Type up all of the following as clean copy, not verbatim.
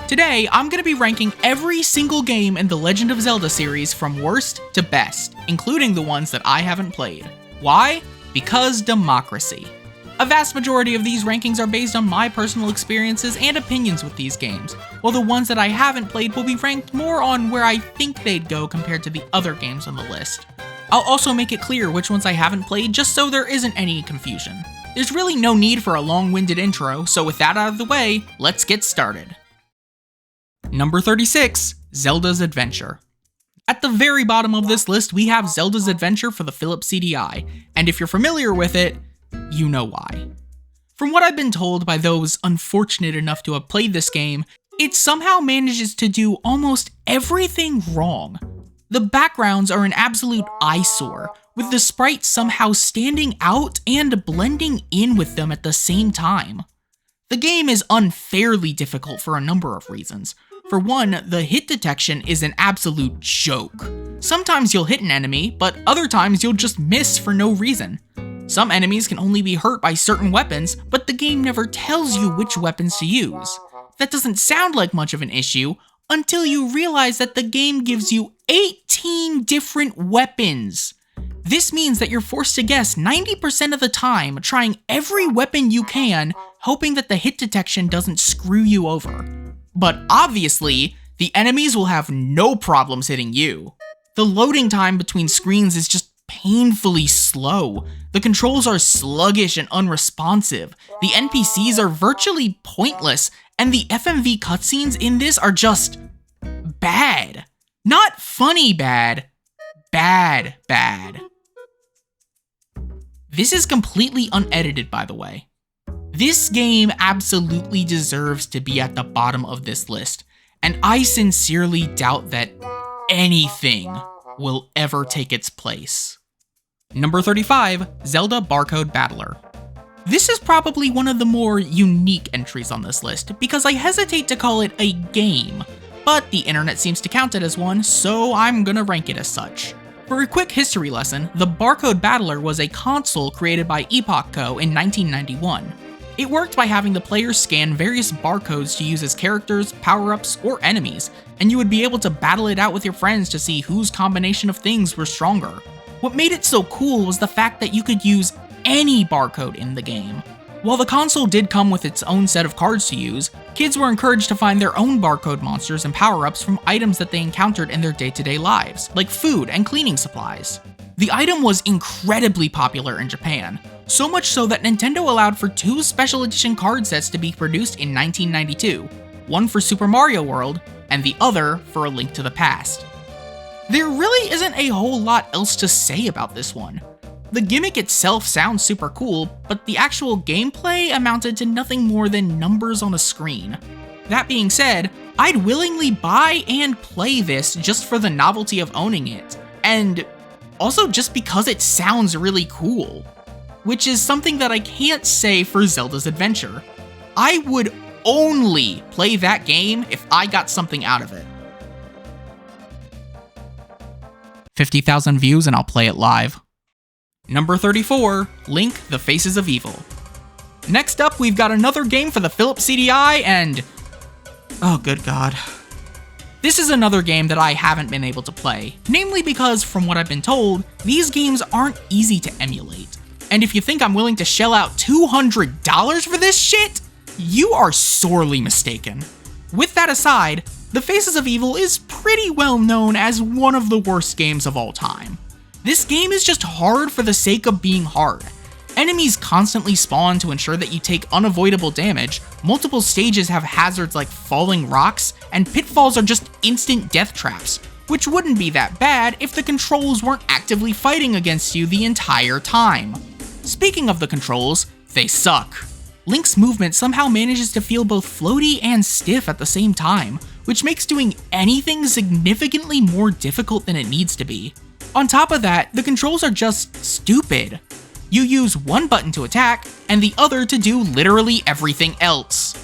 Today, I'm going to be ranking every single game in the Legend of Zelda series from worst to best, including the ones that I haven't played. Why? Because democracy. A vast majority of these rankings are based on my personal experiences and opinions with these games, while the ones that I haven't played will be ranked more on where I think they'd go compared to the other games on the list. I'll also make it clear which ones I haven't played just so there isn't any confusion. There's really no need for a long-winded intro, so with that out of the way, let's get started. Number 36, Zelda's Adventure. At the very bottom of this list, we have Zelda's Adventure for the Philips CDI, and if you're familiar with it, you know why. From what I've been told by those unfortunate enough to have played this game, it somehow manages to do almost everything wrong. The backgrounds are an absolute eyesore, with the sprites somehow standing out and blending in with them at the same time. The game is unfairly difficult for a number of reasons. For one, the hit detection is an absolute joke. Sometimes you'll hit an enemy, but other times you'll just miss for no reason. Some enemies can only be hurt by certain weapons, but the game never tells you which weapons to use. That doesn't sound like much of an issue until you realize that the game gives you 18 different weapons. This means that you're forced to guess 90% of the time, trying every weapon you can, hoping that the hit detection doesn't screw you over. But obviously, the enemies will have no problems hitting you. The loading time between screens is just painfully slow. The controls are sluggish and unresponsive. The NPCs are virtually pointless, and the FMV cutscenes in this are just bad. Not funny bad, bad. This is completely unedited, by the way. This game absolutely deserves to be at the bottom of this list, and I sincerely doubt that anything will ever take its place. Number 35, Zelda Barcode Battler. This is probably one of the more unique entries on this list, because I hesitate to call it a game, but the internet seems to count it as one, so I'm gonna rank it as such. For a quick history lesson, the Barcode Battler was a console created by Epoch Co. in 1991. It worked by having the player scan various barcodes to use as characters, power-ups, or enemies, and you would be able to battle it out with your friends to see whose combination of things were stronger. What made it so cool was the fact that you could use any barcode in the game. While the console did come with its own set of cards to use, kids were encouraged to find their own barcode monsters and power-ups from items that they encountered in their day-to-day lives, like food and cleaning supplies. The item was incredibly popular in Japan, so much so that Nintendo allowed for 2 special edition card sets to be produced in 1992, one for Super Mario World, and the other for A Link to the Past. There really isn't a whole lot else to say about this one. The gimmick itself sounds super cool, but the actual gameplay amounted to nothing more than numbers on a screen. That being said, I'd willingly buy and play this just for the novelty of owning it, and also just because it sounds really cool. Which is something that I can't say for Zelda's Adventure. I would only play that game if I got something out of it. 50,000 views and I'll play it live. Number 34, Link: The Faces of Evil. Next up, we've got another game for the Philips CDI, and oh good god. This is another game that I haven't been able to play, namely because, from what I've been told, these games aren't easy to emulate. And if you think I'm willing to shell out $200 for this shit, you are sorely mistaken. With that aside, The Faces of Evil is pretty well known as one of the worst games of all time. This game is just hard for the sake of being hard. Enemies constantly spawn to ensure that you take unavoidable damage, multiple stages have hazards like falling rocks, and pitfalls are just instant death traps, which wouldn't be that bad if the controls weren't actively fighting against you the entire time. Speaking of the controls, they suck. Link's movement somehow manages to feel both floaty and stiff at the same time, which makes doing anything significantly more difficult than it needs to be. On top of that, the controls are just stupid. You use one button to attack, and the other to do literally everything else.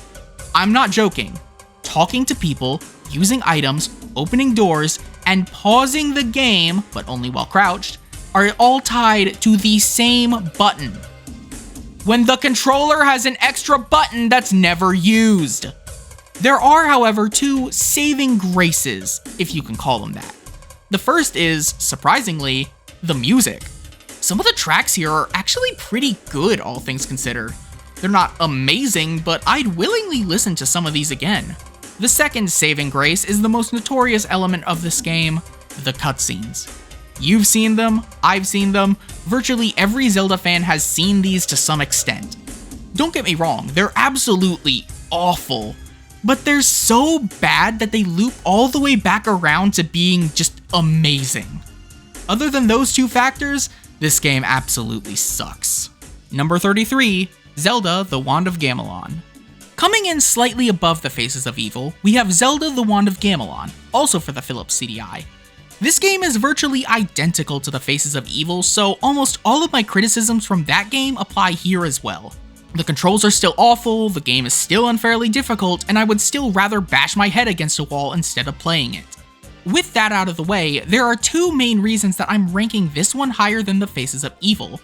I'm not joking. Talking to people, using items, opening doors, and pausing the game, but only while crouched, are all tied to the same button, when the controller has an extra button that's never used. There are, however, two saving graces, if you can call them that. The first is, surprisingly, the music. Some of the tracks here are actually pretty good, all things considered. They're not amazing, but I'd willingly listen to some of these again. The second saving grace is the most notorious element of this game, the cutscenes. You've seen them, I've seen them, virtually every Zelda fan has seen these to some extent. Don't get me wrong, they're absolutely awful, but they're so bad that they loop all the way back around to being just amazing. Other than those two factors, this game absolutely sucks. Number 33, Zelda: The Wand of Gamelon. Coming in slightly above the Faces of Evil, we have Zelda: The Wand of Gamelon, also for the Philips CDI. This game is virtually identical to the Faces of Evil, so almost all of my criticisms from that game apply here as well. The controls are still awful, the game is still unfairly difficult, and I would still rather bash my head against a wall instead of playing it. With that out of the way, there are two main reasons that I'm ranking this one higher than the Faces of Evil.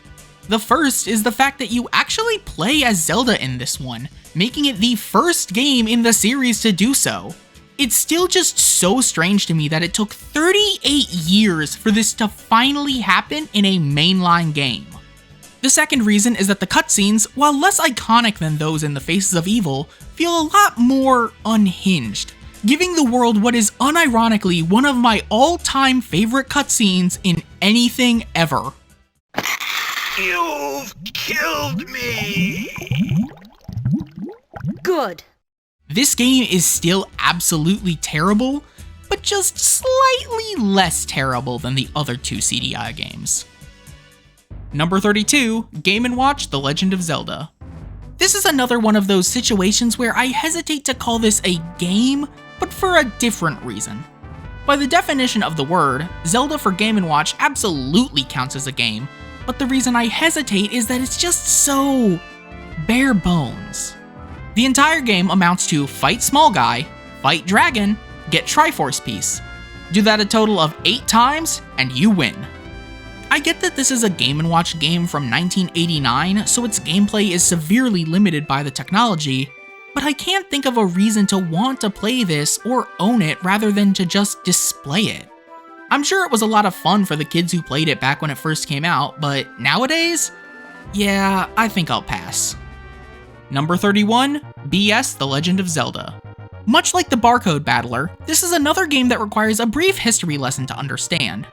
The first is the fact that you actually play as Zelda in this one, making it the first game in the series to do so. It's still just so strange to me that it took 38 years for this to finally happen in a mainline game. The second reason is that the cutscenes, while less iconic than those in the Faces of Evil, feel a lot more unhinged, giving the world what is unironically one of my all-time favorite cutscenes in anything ever. You've killed me! Good. This game is still absolutely terrible, but just slightly less terrible than the other two CDI games. Number 32, Game & Watch: The Legend of Zelda. This is another one of those situations where I hesitate to call this a game, but for a different reason. By the definition of the word, Zelda for Game & Watch absolutely counts as a game, but the reason I hesitate is that it's just so bare bones. The entire game amounts to fight small guy, fight dragon, get Triforce piece. Do that a total of 8 times, and you win. I get that this is a Game & Watch game from 1989, so its gameplay is severely limited by the technology, but I can't think of a reason to want to play this or own it rather than to just display it. I'm sure it was a lot of fun for the kids who played it back when it first came out, but nowadays? Yeah, I think I'll pass. Number 31, BS: The Legend of Zelda. Much like the Barcode Battler, this is another game that requires a brief history lesson to understand.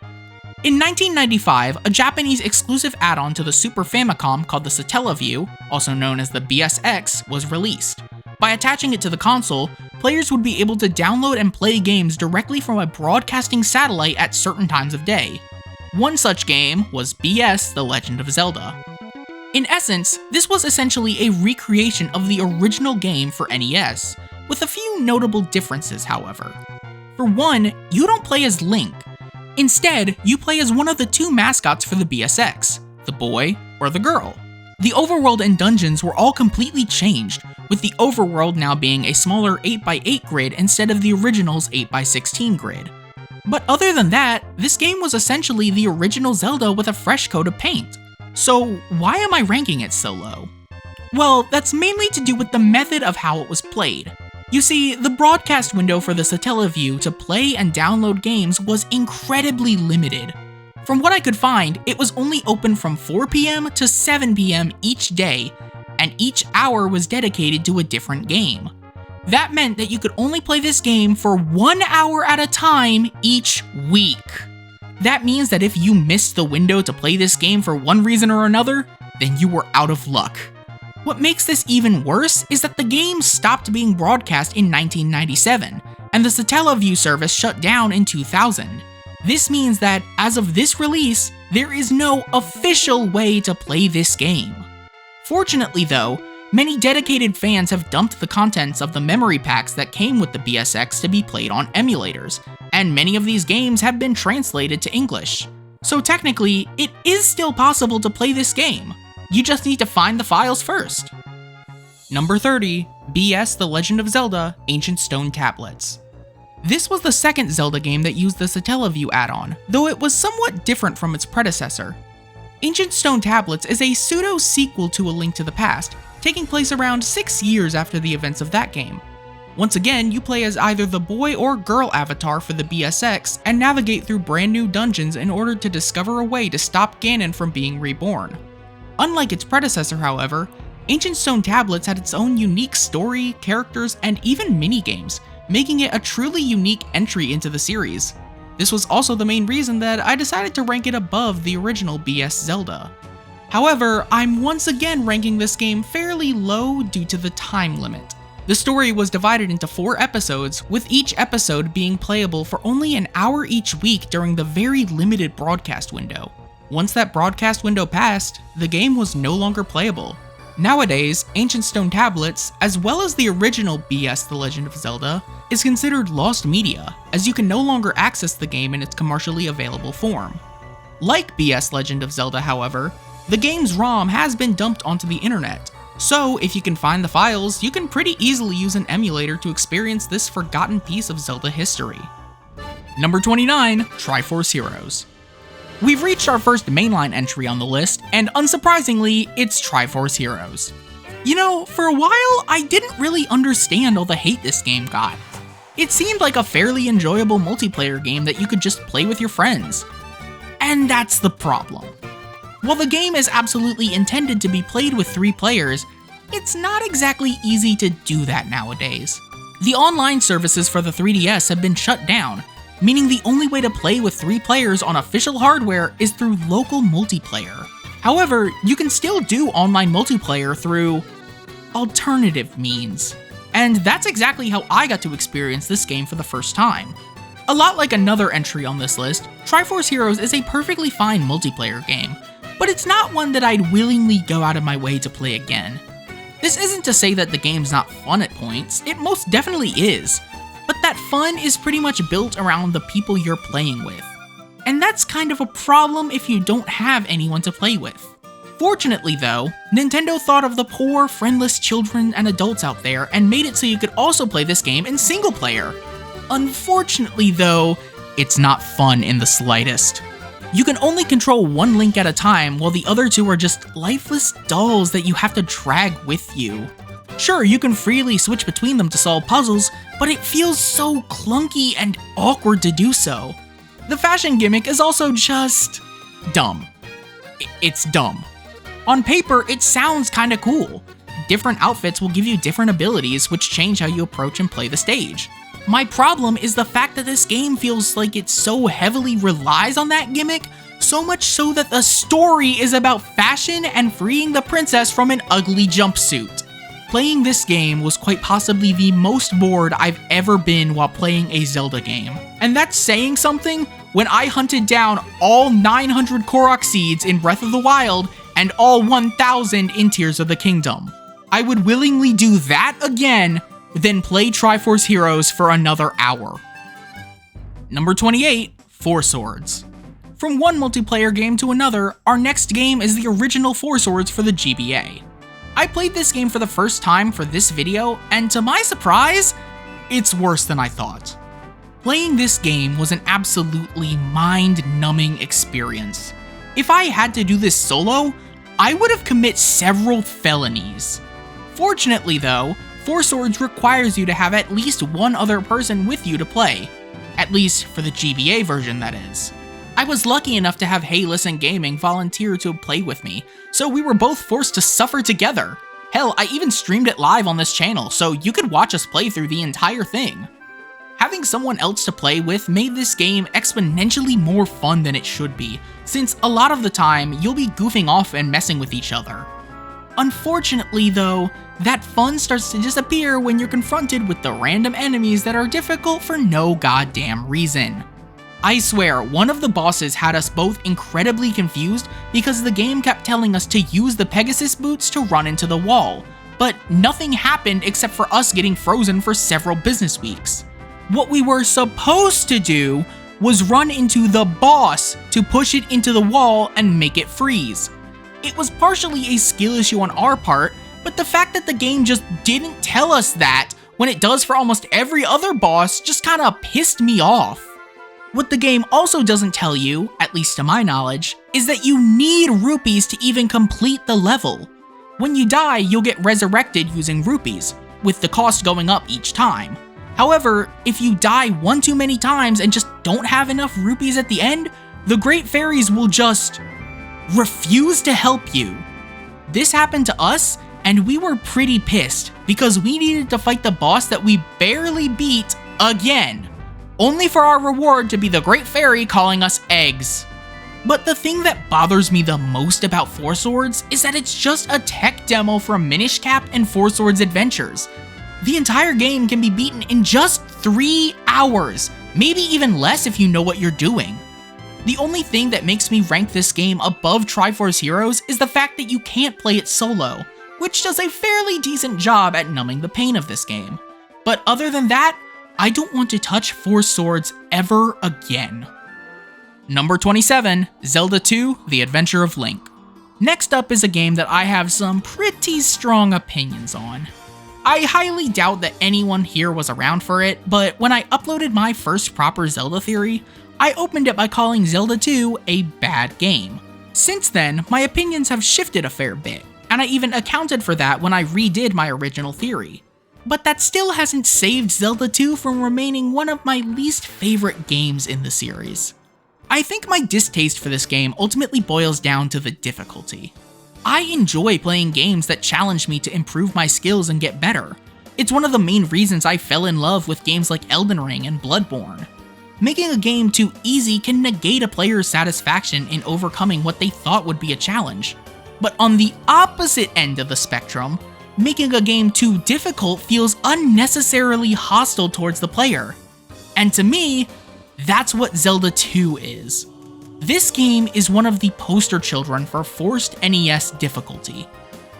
In 1995, a Japanese exclusive add-on to the Super Famicom called the Satellaview, also known as the BSX, was released. By attaching it to the console, players would be able to download and play games directly from a broadcasting satellite at certain times of day. One such game was BS: The Legend of Zelda. In essence, this was essentially a recreation of the original game for NES, with a few notable differences, however. For one, you don't play as Link. Instead, you play as one of the two mascots for the BSX, the boy or the girl. The overworld and dungeons were all completely changed, with the overworld now being a smaller 8x8 grid instead of the original's 8x16 grid. But other than that, this game was essentially the original Zelda with a fresh coat of paint. So why am I ranking it so low? Well, that's mainly to do with the method of how it was played. You see, the broadcast window for the Satellaview to play and download games was incredibly limited. From what I could find, it was only open from 4 PM to 7 PM each day, and each hour was dedicated to a different game. That meant that you could only play this game for 1 hour at a time each week. That means that if you missed the window to play this game for one reason or another, then you were out of luck. What makes this even worse is that the game stopped being broadcast in 1997, and the Satellaview service shut down in 2000. This means that, as of this release, there is no official way to play this game. Fortunately though, many dedicated fans have dumped the contents of the memory packs that came with the BSX to be played on emulators, and many of these games have been translated to English. So technically, it is still possible to play this game. You just need to find the files first. Number 30, BS: The Legend of Zelda: Ancient Stone Tablets. This was the second Zelda game that used the Satellaview add-on, though it was somewhat different from its predecessor. Ancient Stone Tablets is a pseudo-sequel to A Link to the Past, taking place around 6 years after the events of that game. Once again, you play as either the boy or girl avatar for the BSX and navigate through brand new dungeons in order to discover a way to stop Ganon from being reborn. Unlike its predecessor, however, Ancient Stone Tablets had its own unique story, characters, and even minigames, making it a truly unique entry into the series. This was also the main reason that I decided to rank it above the original BS Zelda. However, I'm once again ranking this game fairly low due to the time limit. The story was divided into 4 episodes, with each episode being playable for only an hour each week during the very limited broadcast window. Once that broadcast window passed, the game was no longer playable. Nowadays, Ancient Stone Tablets, as well as the original BS The Legend of Zelda, is considered lost media, as you can no longer access the game in its commercially available form. Like BS Legend of Zelda, however, the game's ROM has been dumped onto the internet, so if you can find the files, you can pretty easily use an emulator to experience this forgotten piece of Zelda history. Number 29, Triforce Heroes. We've reached our first mainline entry on the list, and unsurprisingly, it's Triforce Heroes. You know, for a while, I didn't really understand all the hate this game got. It seemed like a fairly enjoyable multiplayer game that you could just play with your friends. And that's the problem. While the game is absolutely intended to be played with 3 players, it's not exactly easy to do that nowadays. The online services for the 3DS have been shut down, meaning the only way to play with 3 players on official hardware is through local multiplayer. However, you can still do online multiplayer through alternative means. And that's exactly how I got to experience this game for the first time. A lot like another entry on this list, Triforce Heroes is a perfectly fine multiplayer game, but it's not one that I'd willingly go out of my way to play again. This isn't to say that the game's not fun at points, it most definitely is, but that fun is pretty much built around the people you're playing with. And that's kind of a problem if you don't have anyone to play with. Fortunately though, Nintendo thought of the poor, friendless children and adults out there and made it so you could also play this game in single player. Unfortunately though, it's not fun in the slightest. You can only control one Link at a time while the other 2 are just lifeless dolls that you have to drag with you. Sure, you can freely switch between them to solve puzzles, but it feels so clunky and awkward to do so. The fashion gimmick is also just dumb. It's dumb. On paper, it sounds kinda cool. Different outfits will give you different abilities which change how you approach and play the stage. My problem is the fact that this game feels like it so heavily relies on that gimmick, so much so that the story is about fashion and freeing the princess from an ugly jumpsuit. Playing this game was quite possibly the most bored I've ever been while playing a Zelda game. And that's saying something when I hunted down all 900 Korok seeds in Breath of the Wild and all 1,000 in Tears of the Kingdom. I would willingly do that again, then play Triforce Heroes for another hour. Number 28, Four Swords. From one multiplayer game to another, our next game is the original Four Swords for the GBA. I played this game for the first time for this video, and to my surprise, it's worse than I thought. Playing this game was an absolutely mind-numbing experience. If I had to do this solo, I would have committed several felonies. Fortunately though, Four Swords requires you to have at least one other person with you to play. At least for the GBA version, that is. I was lucky enough to have Hey Listen Gaming volunteer to play with me, so we were both forced to suffer together. Hell, I even streamed it live on this channel, so you could watch us play through the entire thing. Having someone else to play with made this game exponentially more fun than it should be, since a lot of the time, you'll be goofing off and messing with each other. Unfortunately though, that fun starts to disappear when you're confronted with the random enemies that are difficult for no goddamn reason. I swear, one of the bosses had us both incredibly confused because the game kept telling us to use the Pegasus boots to run into the wall, but nothing happened except for us getting frozen for several business weeks. What we were supposed to do was run into the boss to push it into the wall and make it freeze. It was partially a skill issue on our part, but the fact that the game just didn't tell us that when it does for almost every other boss just kinda pissed me off. What the game also doesn't tell you, at least to my knowledge, is that you need rupees to even complete the level. When you die, you'll get resurrected using rupees, with the cost going up each time. However, if you die one too many times and just don't have enough rupees at the end, the Great Fairies will just refuse to help you. This happened to us, and we were pretty pissed because we needed to fight the boss that we barely beat again, only for our reward to be the Great Fairy calling us eggs. But the thing that bothers me the most about Four Swords is that it's just a tech demo from Minish Cap and Four Swords Adventures. The entire game can be beaten in just 3 hours, maybe even less if you know what you're doing. The only thing that makes me rank this game above Triforce Heroes is the fact that you can't play it solo, which does a fairly decent job at numbing the pain of this game. But other than that, I don't want to touch Four Swords ever again. Number 27, Zelda 2: The Adventure of Link. Next up is a game that I have some pretty strong opinions on. I highly doubt that anyone here was around for it, but when I uploaded my first proper Zelda theory, I opened it by calling Zelda 2 a bad game. Since then, my opinions have shifted a fair bit, and I even accounted for that when I redid my original theory. But that still hasn't saved Zelda 2 from remaining one of my least favorite games in the series. I think my distaste for this game ultimately boils down to the difficulty. I enjoy playing games that challenge me to improve my skills and get better. It's one of the main reasons I fell in love with games like Elden Ring and Bloodborne. Making a game too easy can negate a player's satisfaction in overcoming what they thought would be a challenge. But on the opposite end of the spectrum, making a game too difficult feels unnecessarily hostile towards the player. And to me, that's what Zelda 2 is. This game is one of the poster children for forced NES difficulty.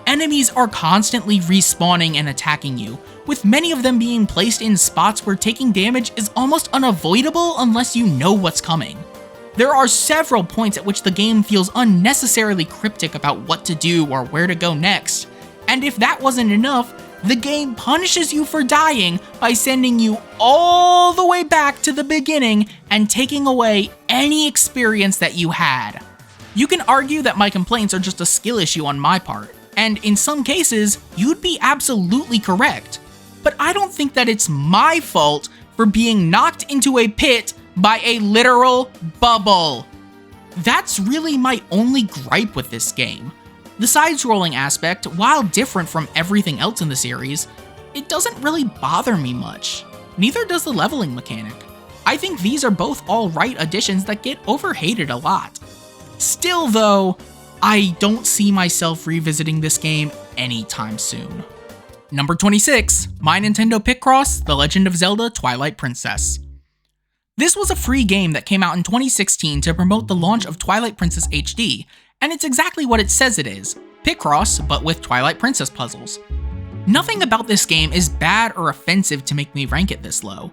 Enemies are constantly respawning and attacking you, with many of them being placed in spots where taking damage is almost unavoidable unless you know what's coming. There are several points at which the game feels unnecessarily cryptic about what to do or where to go next, and if that wasn't enough, the game punishes you for dying by sending you all the way back to the beginning and taking away any experience that you had. You can argue that my complaints are just a skill issue on my part, and in some cases, you'd be absolutely correct. But I don't think that it's my fault for being knocked into a pit by a literal bubble. That's really my only gripe with this game. The side-scrolling aspect, while different from everything else in the series, it doesn't really bother me much. Neither does the leveling mechanic. I think these are both alright additions that get overhated a lot. Still though, I don't see myself revisiting this game anytime soon. Number 26, My Nintendo Picross: The Legend of Zelda Twilight Princess. This was a free game that came out in 2016 to promote the launch of Twilight Princess HD, and it's exactly what it says it is, Picross, but with Twilight Princess puzzles. Nothing about this game is bad or offensive to make me rank it this low.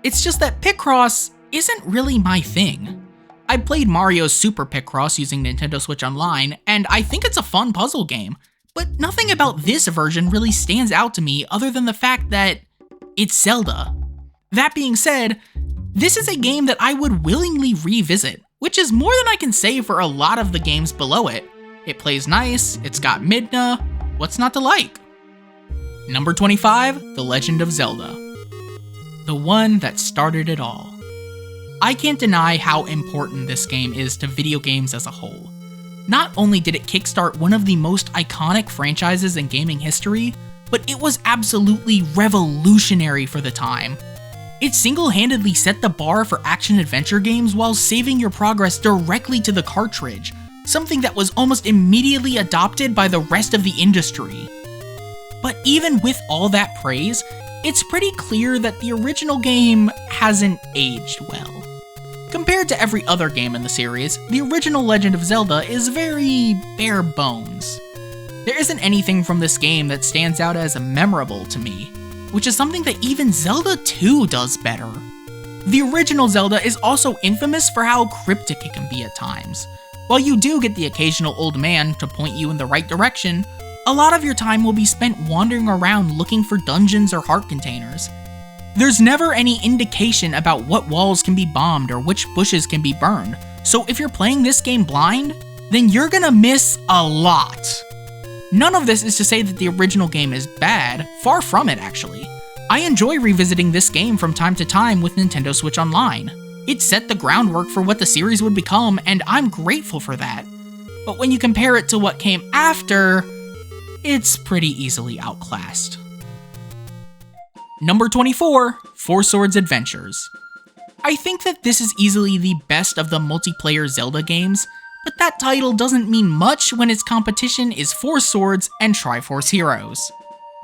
It's just that Picross isn't really my thing. I played Mario's Super Picross using Nintendo Switch Online, and I think it's a fun puzzle game, but nothing about this version really stands out to me other than the fact that it's Zelda. That being said, this is a game that I would willingly revisit, which is more than I can say for a lot of the games below it. It plays nice, it's got Midna, what's not to like? Number 25, The Legend of Zelda. The one that started it all. I can't deny how important this game is to video games as a whole. Not only did it kickstart one of the most iconic franchises in gaming history, but it was absolutely revolutionary for the time. It single-handedly set the bar for action-adventure games while saving your progress directly to the cartridge, something that was almost immediately adopted by the rest of the industry. But even with all that praise, it's pretty clear that the original game hasn't aged well. Compared to every other game in the series, the original Legend of Zelda is very bare bones. There isn't anything from this game that stands out as memorable to me, which is something that even Zelda 2 does better. The original Zelda is also infamous for how cryptic it can be at times. While you do get the occasional old man to point you in the right direction, a lot of your time will be spent wandering around looking for dungeons or heart containers. There's never any indication about what walls can be bombed or which bushes can be burned, so if you're playing this game blind, then you're gonna miss a lot. None of this is to say that the original game is bad, far from it actually. I enjoy revisiting this game from time to time with Nintendo Switch Online. It set the groundwork for what the series would become, and I'm grateful for that. But when you compare it to what came after, it's pretty easily outclassed. Number 24, Four Swords Adventures. I think that this is easily the best of the multiplayer Zelda games, but that title doesn't mean much when its competition is Four Swords and Triforce Heroes.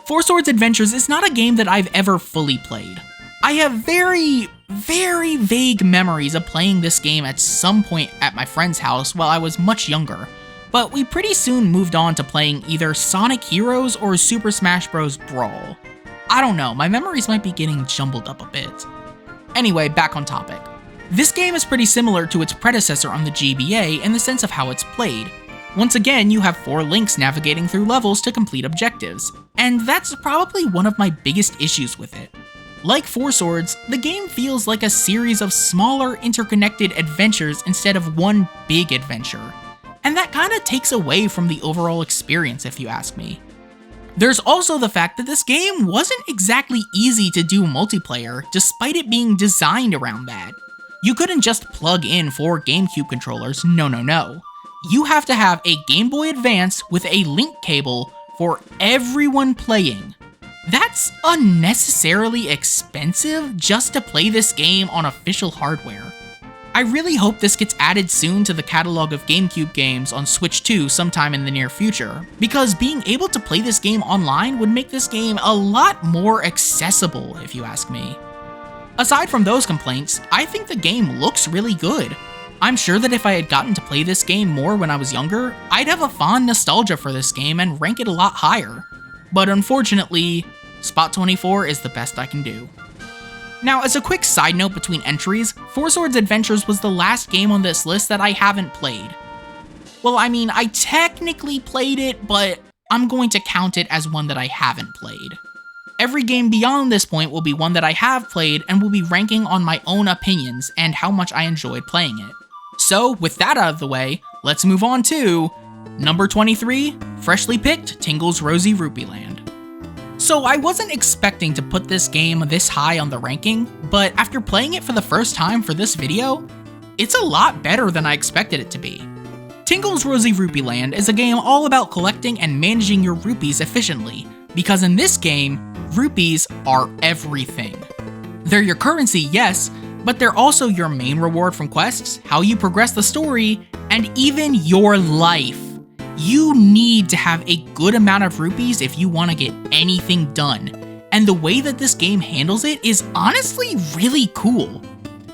Four Swords Adventures is not a game that I've ever fully played. I have very vague memories of playing this game at some point at my friend's house while I was much younger, but we pretty soon moved on to playing either Sonic Heroes or Super Smash Bros. Brawl. I don't know, my memories might be getting jumbled up a bit. Anyway, back on topic. This game is pretty similar to its predecessor on the GBA in the sense of how it's played. Once again, you have 4 links navigating through levels to complete objectives, and that's probably one of my biggest issues with it. Like Four Swords, the game feels like a series of smaller, interconnected adventures instead of one big adventure, and that kinda takes away from the overall experience if you ask me. There's also the fact that this game wasn't exactly easy to do multiplayer, despite it being designed around that. You couldn't just plug in 4 GameCube controllers, no. You have to have a Game Boy Advance with a link cable for everyone playing. That's unnecessarily expensive just to play this game on official hardware. I really hope this gets added soon to the catalog of GameCube games on Switch 2 sometime in the near future, because being able to play this game online would make this game a lot more accessible, if you ask me. Aside from those complaints, I think the game looks really good. I'm sure that if I had gotten to play this game more when I was younger, I'd have a fond nostalgia for this game and rank it a lot higher. But unfortunately, Spot 24 is the best I can do. Now, as a quick side note between entries, Four Swords Adventures was the last game on this list that I haven't played. Well, I mean, I technically played it, but I'm going to count it as one that I haven't played. Every game beyond this point will be one that I have played and will be ranking on my own opinions and how much I enjoyed playing it. So, with that out of the way, let's move on to number 23, freshly picked Tingle's Rosy Rupee Land. So I wasn't expecting to put this game this high on the ranking, but after playing it for the first time for this video, it's a lot better than I expected it to be. Tingle's Rosy Rupee Land is a game all about collecting and managing your rupees efficiently, because in this game, rupees are everything. They're your currency, yes, but they're also your main reward from quests, how you progress the story, and even your life. You need to have a good amount of rupees if you want to get anything done, and the way that this game handles it is honestly really cool.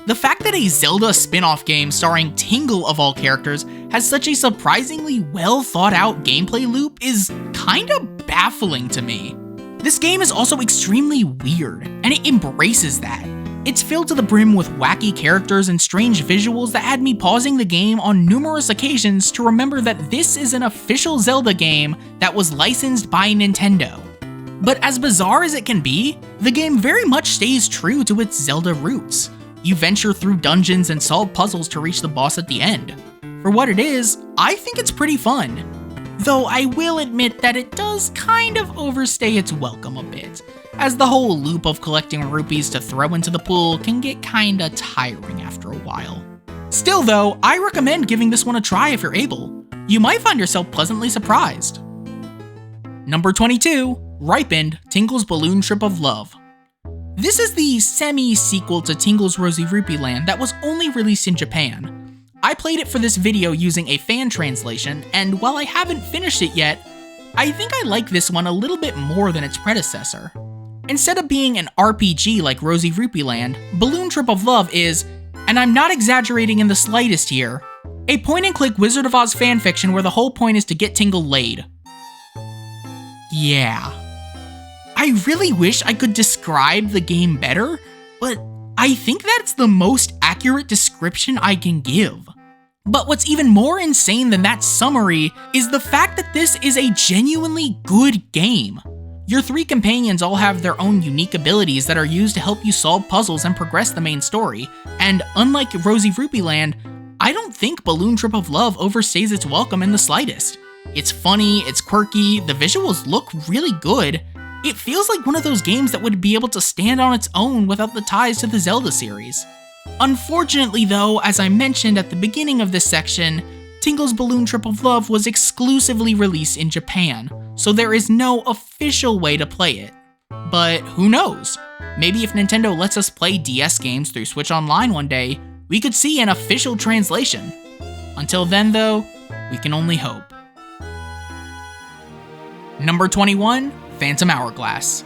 The fact that a Zelda spin-off game starring Tingle of all characters has such a surprisingly well thought out gameplay loop is kinda baffling to me. This game is also extremely weird, and it embraces that. It's filled to the brim with wacky characters and strange visuals that had me pausing the game on numerous occasions to remember that this is an official Zelda game that was licensed by Nintendo. But as bizarre as it can be, the game very much stays true to its Zelda roots. You venture through dungeons and solve puzzles to reach the boss at the end. For what it is, I think it's pretty fun. Though I will admit that it does kind of overstay its welcome a bit, as the whole loop of collecting rupees to throw into the pool can get kinda tiring after a while. Still though, I recommend giving this one a try if you're able. You might find yourself pleasantly surprised. Number 22, Ripened Tingle's Balloon Trip of Love. This is the semi-sequel to Tingle's Rosy Rupee Land that was only released in Japan. I played it for this video using a fan translation, and while I haven't finished it yet, I think I like this one a little bit more than its predecessor. Instead of being an RPG like Rosy Rupee Land, Balloon Trip of Love is, and I'm not exaggerating in the slightest here, a point-and-click Wizard of Oz fanfiction where the whole point is to get Tingle laid. Yeah. I really wish I could describe the game better, but I think that's the most accurate description I can give. But what's even more insane than that summary is the fact that this is a genuinely good game. Your 3 companions all have their own unique abilities that are used to help you solve puzzles and progress the main story, and unlike Rosy Rupee Land, I don't think Balloon Trip of Love overstays its welcome in the slightest. It's funny, it's quirky, the visuals look really good. It feels like one of those games that would be able to stand on its own without the ties to the Zelda series. Unfortunately though, as I mentioned at the beginning of this section, Tingle's Balloon Trip of Love was exclusively released in Japan, so there is no official way to play it. But who knows? Maybe if Nintendo lets us play DS games through Switch Online one day, we could see an official translation. Until then though, we can only hope. Number 21, Phantom Hourglass.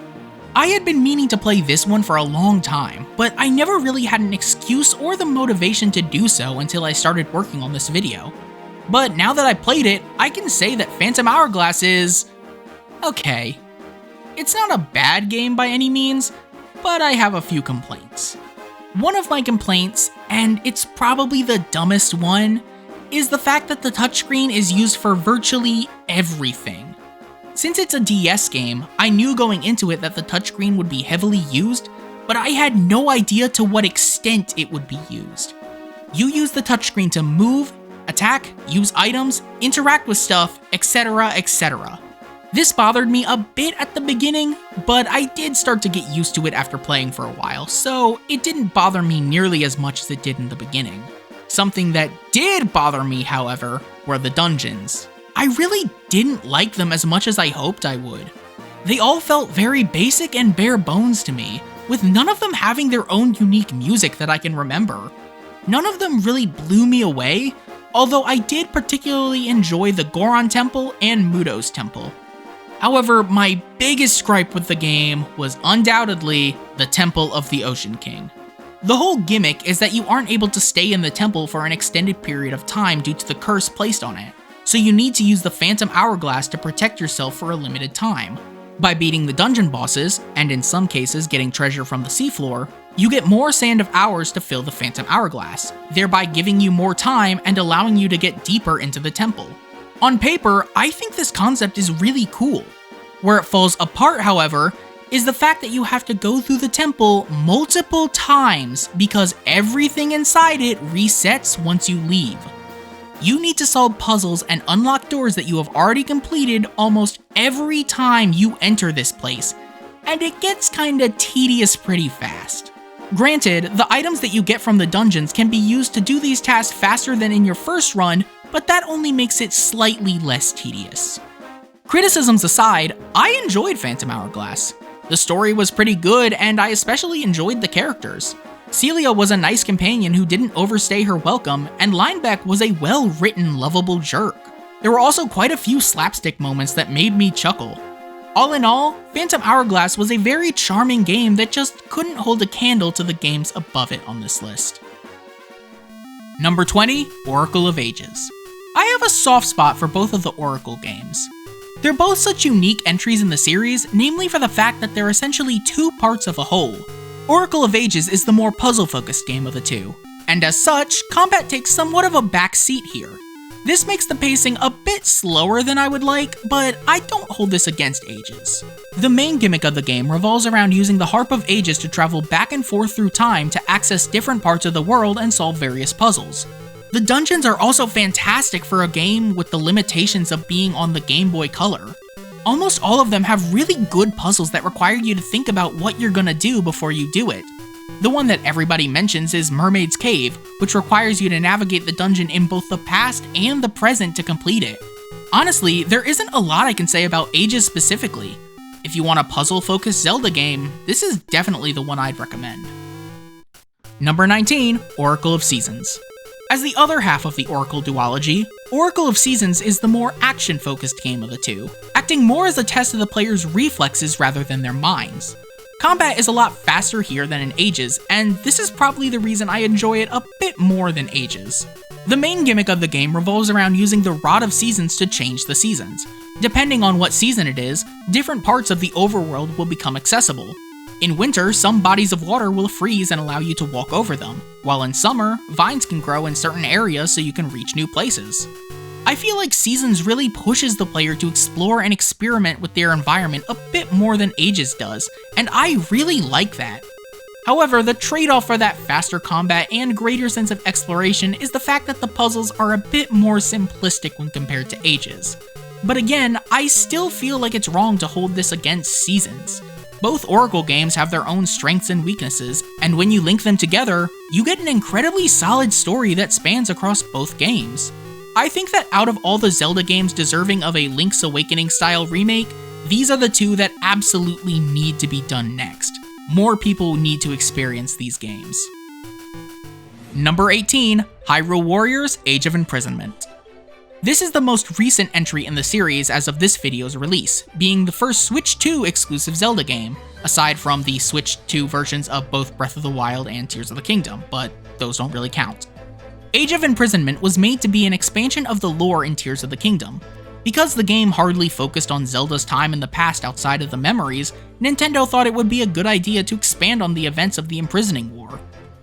I had been meaning to play this one for a long time, but I never really had an excuse or the motivation to do so until I started working on this video. But now that I played it, I can say that Phantom Hourglass is okay. It's not a bad game by any means, but I have a few complaints. One of my complaints, and it's probably the dumbest one, is the fact that the touchscreen is used for virtually everything. Since it's a DS game, I knew going into it that the touchscreen would be heavily used, but I had no idea to what extent it would be used. You use the touchscreen to move, attack, use items, interact with stuff, etc, etc. This bothered me a bit at the beginning, but I did start to get used to it after playing for a while, so it didn't bother me nearly as much as it did in the beginning. Something that did bother me, however, were the dungeons. I really didn't like them as much as I hoped I would. They all felt very basic and bare bones to me, with none of them having their own unique music that I can remember. None of them really blew me away, although I did particularly enjoy the Goron Temple and Mudo's Temple. However, my biggest gripe with the game was undoubtedly the Temple of the Ocean King. The whole gimmick is that you aren't able to stay in the temple for an extended period of time due to the curse placed on it, so you need to use the Phantom Hourglass to protect yourself for a limited time. By beating the dungeon bosses, and in some cases getting treasure from the seafloor, you get more Sand of Hours to fill the Phantom Hourglass, thereby giving you more time and allowing you to get deeper into the temple. On paper, I think this concept is really cool. Where it falls apart, however, is the fact that you have to go through the temple multiple times because everything inside it resets once you leave. You need to solve puzzles and unlock doors that you have already completed almost every time you enter this place, and it gets kinda tedious pretty fast. Granted, the items that you get from the dungeons can be used to do these tasks faster than in your first run, but that only makes it slightly less tedious. Criticisms aside, I enjoyed Phantom Hourglass. The story was pretty good, and I especially enjoyed the characters. Celia was a nice companion who didn't overstay her welcome, and Linebeck was a well-written, lovable jerk. There were also quite a few slapstick moments that made me chuckle. All in all, Phantom Hourglass was a very charming game that just couldn't hold a candle to the games above it on this list. Number 20, Oracle of Ages. I have a soft spot for both of the Oracle games. They're both such unique entries in the series, namely for the fact that they're essentially two parts of a whole. Oracle of Ages is the more puzzle-focused game of the two, and as such, combat takes somewhat of a back seat here. This makes the pacing a bit slower than I would like, but I don't hold this against Ages. The main gimmick of the game revolves around using the Harp of Ages to travel back and forth through time to access different parts of the world and solve various puzzles. The dungeons are also fantastic for a game with the limitations of being on the Game Boy Color. Almost all of them have really good puzzles that require you to think about what you're gonna do before you do it. The one that everybody mentions is Mermaid's Cave, which requires you to navigate the dungeon in both the past and the present to complete it. Honestly, there isn't a lot I can say about Ages specifically. If you want a puzzle-focused Zelda game, this is definitely the one I'd recommend. Number 19, Oracle of Seasons. As the other half of the Oracle duology, Oracle of Seasons is the more action-focused game of the two, acting more as a test of the player's reflexes rather than their minds. Combat is a lot faster here than in Ages, and this is probably the reason I enjoy it a bit more than Ages. The main gimmick of the game revolves around using the Rod of Seasons to change the seasons. Depending on what season it is, different parts of the overworld will become accessible. In winter, some bodies of water will freeze and allow you to walk over them, while in summer, vines can grow in certain areas so you can reach new places. I feel like Seasons really pushes the player to explore and experiment with their environment a bit more than Ages does, and I really like that. However, the trade-off for that faster combat and greater sense of exploration is the fact that the puzzles are a bit more simplistic when compared to Ages. But again, I still feel like it's wrong to hold this against Seasons. Both Oracle games have their own strengths and weaknesses, and when you link them together, you get an incredibly solid story that spans across both games. I think that out of all the Zelda games deserving of a Link's Awakening style remake, these are the two that absolutely need to be done next. More people need to experience these games. Number 18, Hyrule Warriors: Age of Imprisonment. This is the most recent entry in the series as of this video's release, being the first Switch 2 exclusive Zelda game, aside from the Switch 2 versions of both Breath of the Wild and Tears of the Kingdom, but those don't really count. Age of Imprisonment was made to be an expansion of the lore in Tears of the Kingdom. Because the game hardly focused on Zelda's time in the past outside of the memories, Nintendo thought it would be a good idea to expand on the events of the Imprisoning War.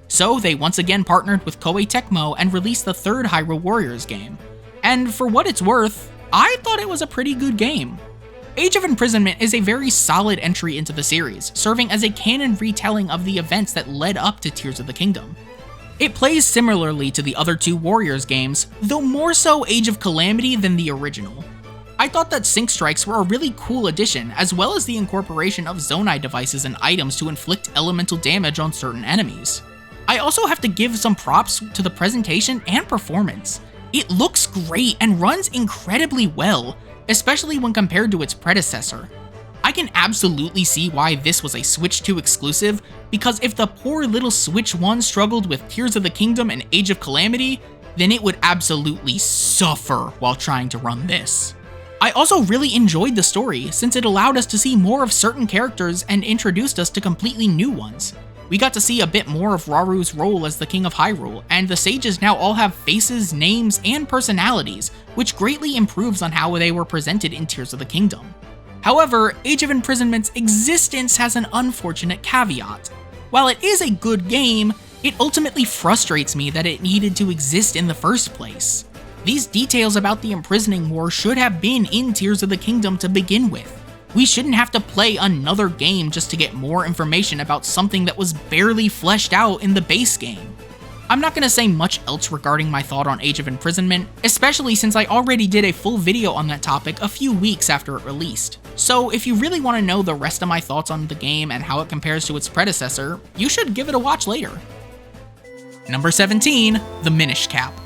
So they once again partnered with Koei Tecmo and released the third Hyrule Warriors game. And for what it's worth, I thought it was a pretty good game. Age of Imprisonment is a very solid entry into the series, serving as a canon retelling of the events that led up to Tears of the Kingdom. It plays similarly to the other two Warriors games, though more so Age of Calamity than the original. I thought that Sync Strikes were a really cool addition, as well as the incorporation of Zonai devices and items to inflict elemental damage on certain enemies. I also have to give some props to the presentation and performance. It looks great and runs incredibly well, especially when compared to its predecessor. I can absolutely see why this was a Switch 2 exclusive, because if the poor little Switch 1 struggled with Tears of the Kingdom and Age of Calamity, then it would absolutely suffer while trying to run this. I also really enjoyed the story, since it allowed us to see more of certain characters and introduced us to completely new ones. We got to see a bit more of Raru's role as the King of Hyrule, and the sages now all have faces, names, and personalities, which greatly improves on how they were presented in Tears of the Kingdom. However, Age of Imprisonment's existence has an unfortunate caveat. While it is a good game, it ultimately frustrates me that it needed to exist in the first place. These details about the Imprisoning War should have been in Tears of the Kingdom to begin with. We shouldn't have to play another game just to get more information about something that was barely fleshed out in the base game. I'm not going to say much else regarding my thought on Age of Imprisonment, especially since I already did a full video on that topic a few weeks after it released. So if you really want to know the rest of my thoughts on the game and how it compares to its predecessor, you should give it a watch later. Number 17, the Minish Cap.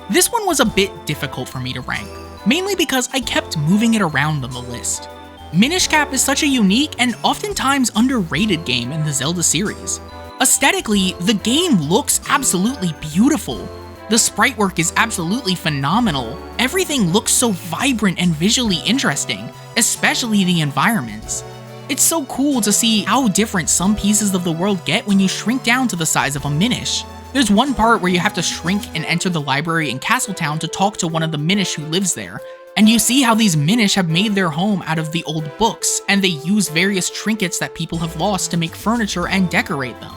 This one was a bit difficult for me to rank, mainly because I kept moving it around on the list. Minish Cap is such a unique and oftentimes underrated game in the Zelda series. Aesthetically, the game looks absolutely beautiful. The sprite work is absolutely phenomenal. Everything looks so vibrant and visually interesting, especially the environments. It's so cool to see how different some pieces of the world get when you shrink down to the size of a Minish. There's one part where you have to shrink and enter the library in Castletown to talk to one of the Minish who lives there, and you see how these Minish have made their home out of the old books, and they use various trinkets that people have lost to make furniture and decorate them.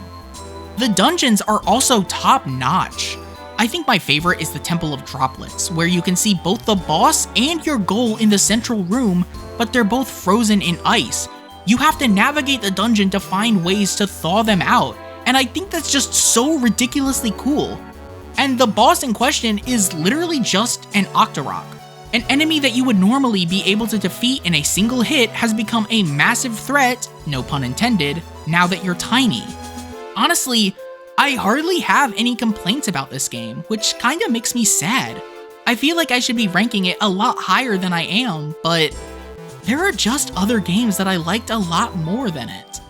The dungeons are also top-notch. I think my favorite is the Temple of Droplets, where you can see both the boss and your goal in the central room, but they're both frozen in ice. You have to navigate the dungeon to find ways to thaw them out, and I think that's just so ridiculously cool. And the boss in question is literally just an Octorok. An enemy that you would normally be able to defeat in a single hit has become a massive threat, no pun intended, now that you're tiny. Honestly, I hardly have any complaints about this game, which kinda makes me sad. I feel like I should be ranking it a lot higher than I am, but there are just other games that I liked a lot more than it.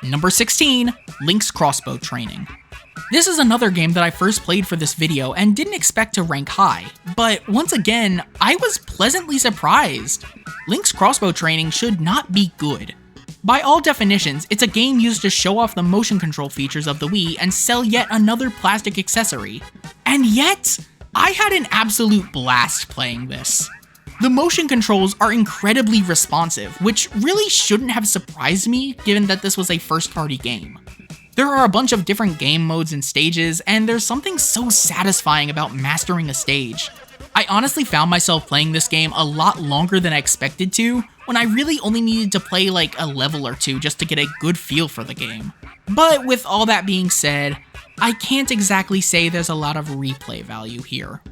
Number 16, Link's Crossbow Training. This is another game that I first played for this video and didn't expect to rank high, but once again, I was pleasantly surprised. Link's Crossbow Training should not be good. By all definitions, it's a game used to show off the motion control features of the Wii and sell yet another plastic accessory. And yet, I had an absolute blast playing this. The motion controls are incredibly responsive, which really shouldn't have surprised me given that this was a first-party game. There are a bunch of different game modes and stages, and there's something so satisfying about mastering a stage. I honestly found myself playing this game a lot longer than I expected to, when I really only needed to play like a level or two just to get a good feel for the game. But with all that being said, I can't exactly say there's a lot of replay value here.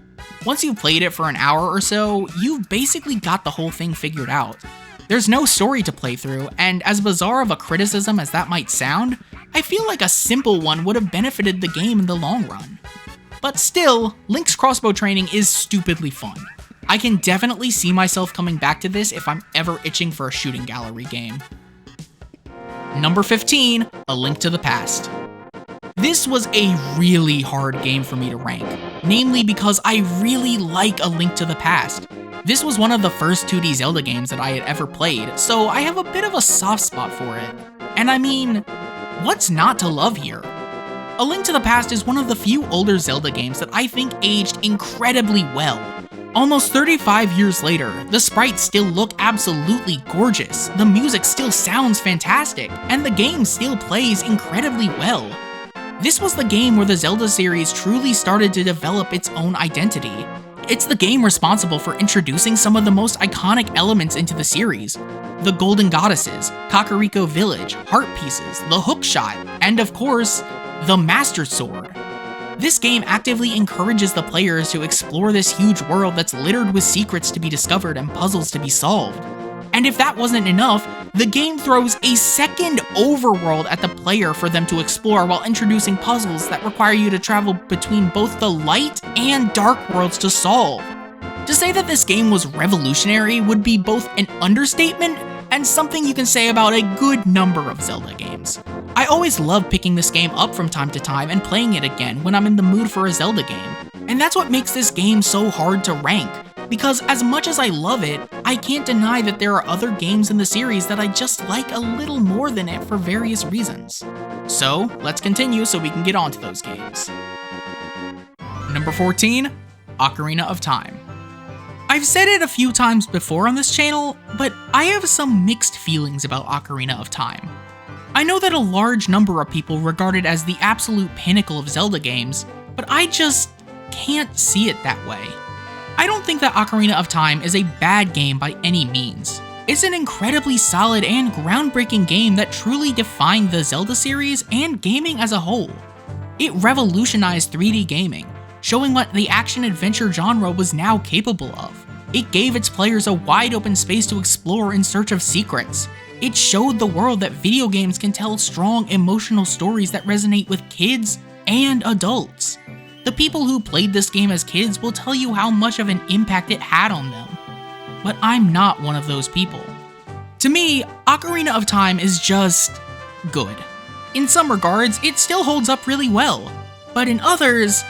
Once you've played it for an hour or so, you've basically got the whole thing figured out. There's no story to play through, and as bizarre of a criticism as that might sound, I feel like a simple one would have benefited the game in the long run. But still, Link's crossbow training is stupidly fun. I can definitely see myself coming back to this if I'm ever itching for a shooting gallery game. Number 15, A Link to the Past. This was a really hard game for me to rank, namely because I really like A Link to the Past. This was one of the first 2D Zelda games that I had ever played, so I have a bit of a soft spot for it. And I mean, what's not to love here? A Link to the Past is one of the few older Zelda games that I think aged incredibly well. Almost 35 years later, the sprites still look absolutely gorgeous, the music still sounds fantastic, and the game still plays incredibly well. This was the game where the Zelda series truly started to develop its own identity. It's the game responsible for introducing some of the most iconic elements into the series. The Golden Goddesses, Kakariko Village, Heart Pieces, the Hookshot, and of course, the Master Sword. This game actively encourages the players to explore this huge world that's littered with secrets to be discovered and puzzles to be solved. And if that wasn't enough, the game throws a second overworld at the player for them to explore while introducing puzzles that require you to travel between both the light and dark worlds to solve. To say that this game was revolutionary would be both an understatement and something you can say about a good number of Zelda games. I always love picking this game up from time to time and playing it again when I'm in the mood for a Zelda game. And that's what makes this game so hard to rank, because as much as I love it, I can't deny that there are other games in the series that I just like a little more than it for various reasons. So, let's continue so we can get on to those games. Number 14, Ocarina of Time. I've said it a few times before on this channel, but I have some mixed feelings about Ocarina of Time. I know that a large number of people regard it as the absolute pinnacle of Zelda games, but I just can't see it that way. I don't think that Ocarina of Time is a bad game by any means. It's an incredibly solid and groundbreaking game that truly defined the Zelda series and gaming as a whole. It revolutionized 3D gaming, showing what the action-adventure genre was now capable of. It gave its players a wide open space to explore in search of secrets. It showed the world that video games can tell strong emotional stories that resonate with kids and adults. The people who played this game as kids will tell you how much of an impact it had on them. But I'm not one of those people. To me, Ocarina of Time is just good. In some regards, it still holds up really well, but in others,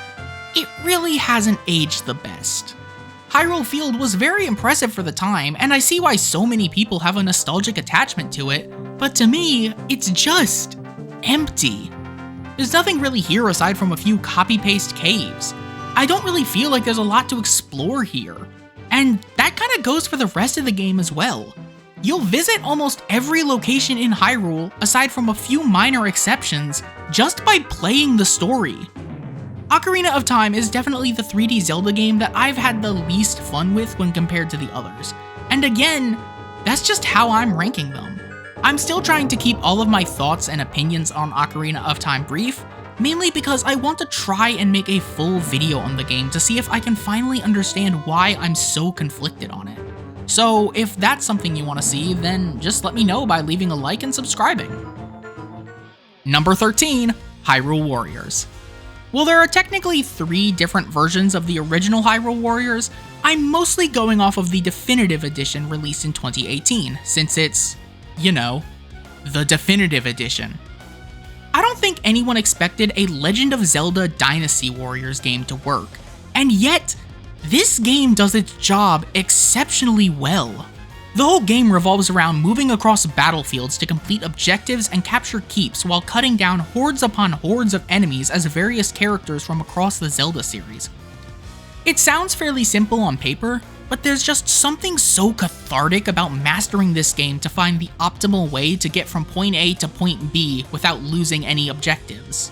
it really hasn't aged the best. Hyrule Field was very impressive for the time, and I see why so many people have a nostalgic attachment to it, but to me, it's just empty. There's nothing really here aside from a few copy-paste caves. I don't really feel like there's a lot to explore here. And that kinda goes for the rest of the game as well. You'll visit almost every location in Hyrule, aside from a few minor exceptions, just by playing the story. Ocarina of Time is definitely the 3D Zelda game that I've had the least fun with when compared to the others. And again, that's just how I'm ranking them. I'm still trying to keep all of my thoughts and opinions on Ocarina of Time brief, mainly because I want to try and make a full video on the game to see if I can finally understand why I'm so conflicted on it. So if that's something you want to see, then just let me know by leaving a like and subscribing. Number 13, Hyrule Warriors. While there are technically 3 different versions of the original Hyrule Warriors, I'm mostly going off of the definitive edition released in 2018, since it's, you know, the definitive edition. I don't think anyone expected a Legend of Zelda Dynasty Warriors game to work, and yet, this game does its job exceptionally well. The whole game revolves around moving across battlefields to complete objectives and capture keeps while cutting down hordes upon hordes of enemies as various characters from across the Zelda series. It sounds fairly simple on paper, but there's just something so cathartic about mastering this game to find the optimal way to get from point A to point B without losing any objectives.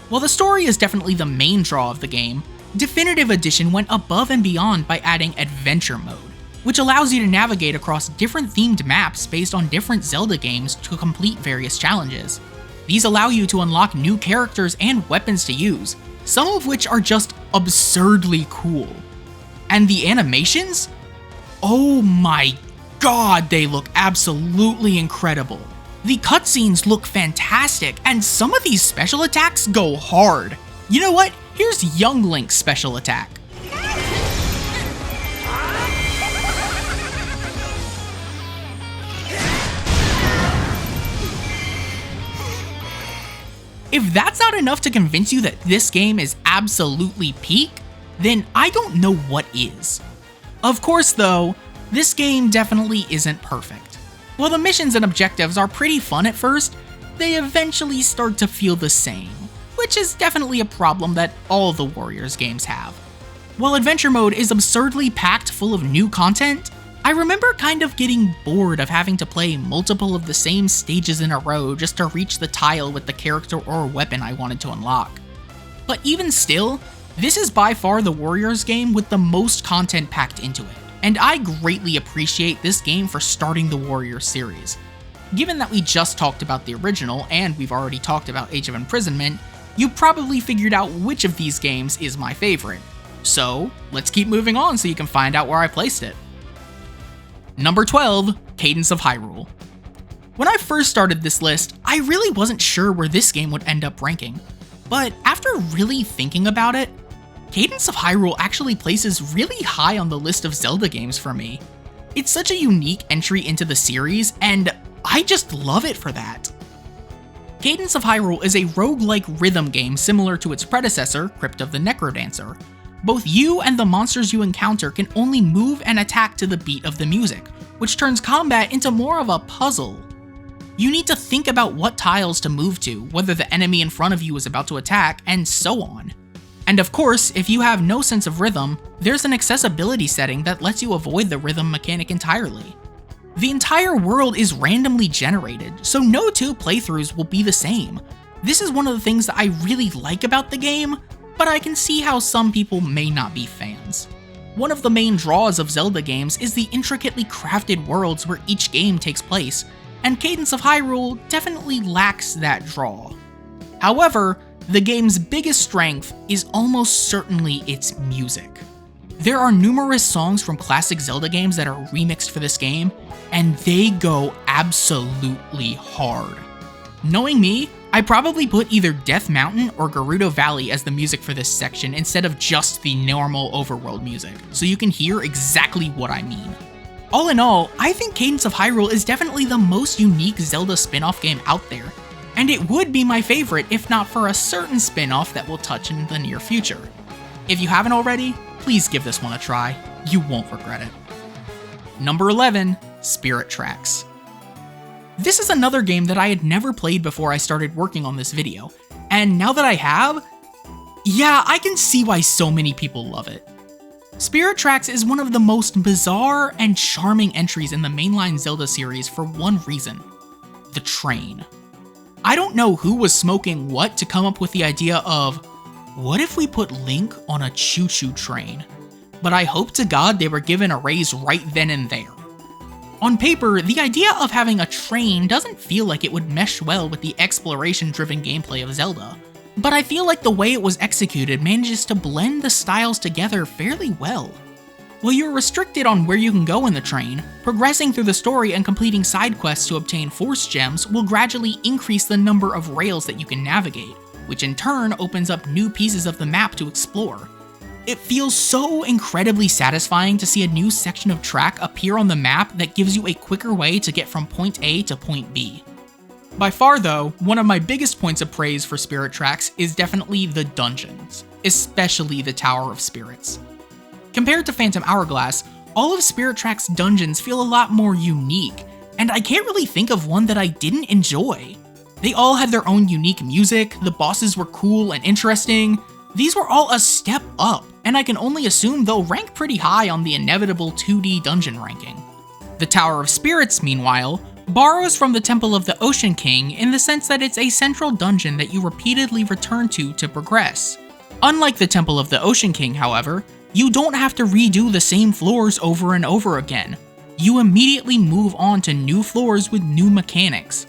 While the story is definitely the main draw of the game, Definitive Edition went above and beyond by adding Adventure Mode, which allows you to navigate across different themed maps based on different Zelda games to complete various challenges. These allow you to unlock new characters and weapons to use, some of which are just absurdly cool. And the animations? Oh my god, they look absolutely incredible. The cutscenes look fantastic, and some of these special attacks go hard. You know what? Here's Young Link's special attack. If that's not enough to convince you that this game is absolutely peak, then I don't know what is. Of course though, this game definitely isn't perfect. While the missions and objectives are pretty fun at first, they eventually start to feel the same, which is definitely a problem that all the Warriors games have. While Adventure Mode is absurdly packed full of new content, I remember kind of getting bored of having to play multiple of the same stages in a row just to reach the tile with the character or weapon I wanted to unlock. But even still, this is by far the Warriors game with the most content packed into it, and I greatly appreciate this game for starting the Warriors series. Given that we just talked about the original, and we've already talked about Age of Imprisonment, you probably figured out which of these games is my favorite. So, let's keep moving on so you can find out where I placed it. Number 12, Cadence of Hyrule. When I first started this list, I really wasn't sure where this game would end up ranking, but after really thinking about it, Cadence of Hyrule actually places really high on the list of Zelda games for me. It's such a unique entry into the series, and I just love it for that. Cadence of Hyrule is a roguelike rhythm game similar to its predecessor, Crypt of the Necrodancer. Both you and the monsters you encounter can only move and attack to the beat of the music, which turns combat into more of a puzzle. You need to think about what tiles to move to, whether the enemy in front of you is about to attack, and so on. And of course, if you have no sense of rhythm, there's an accessibility setting that lets you avoid the rhythm mechanic entirely. The entire world is randomly generated, so no two playthroughs will be the same. This is one of the things that I really like about the game, but I can see how some people may not be fans. One of the main draws of Zelda games is the intricately crafted worlds where each game takes place, and Cadence of Hyrule definitely lacks that draw. However, the game's biggest strength is almost certainly its music. There are numerous songs from classic Zelda games that are remixed for this game, and they go absolutely hard. Knowing me, I probably put either Death Mountain or Gerudo Valley as the music for this section instead of just the normal overworld music, so you can hear exactly what I mean. All in all, I think Cadence of Hyrule is definitely the most unique Zelda spin-off game out there, and it would be my favorite if not for a certain spin-off that we'll touch in the near future. If you haven't already, please give this one a try, you won't regret it. Number 11, Spirit Tracks. This is another game that I had never played before I started working on this video, and now that I have, yeah, I can see why so many people love it. Spirit Tracks is one of the most bizarre and charming entries in the mainline Zelda series for one reason: the train. I don't know who was smoking what to come up with the idea of, what if we put Link on a choo-choo train? But I hope to God they were given a raise right then and there. On paper, the idea of having a train doesn't feel like it would mesh well with the exploration-driven gameplay of Zelda, but I feel like the way it was executed manages to blend the styles together fairly well. While you're restricted on where you can go in the train, progressing through the story and completing side quests to obtain Force Gems will gradually increase the number of rails that you can navigate, which in turn opens up new pieces of the map to explore. It feels so incredibly satisfying to see a new section of track appear on the map that gives you a quicker way to get from point A to point B. By far though, one of my biggest points of praise for Spirit Tracks is definitely the dungeons, especially the Tower of Spirits. Compared to Phantom Hourglass, all of Spirit Tracks' dungeons feel a lot more unique, and I can't really think of one that I didn't enjoy. They all had their own unique music, the bosses were cool and interesting. These were all a step up, and I can only assume they'll rank pretty high on the inevitable 2D dungeon ranking. The Tower of Spirits, meanwhile, borrows from the Temple of the Ocean King in the sense that it's a central dungeon that you repeatedly return to progress. Unlike the Temple of the Ocean King, however, you don't have to redo the same floors over and over again. You immediately move on to new floors with new mechanics.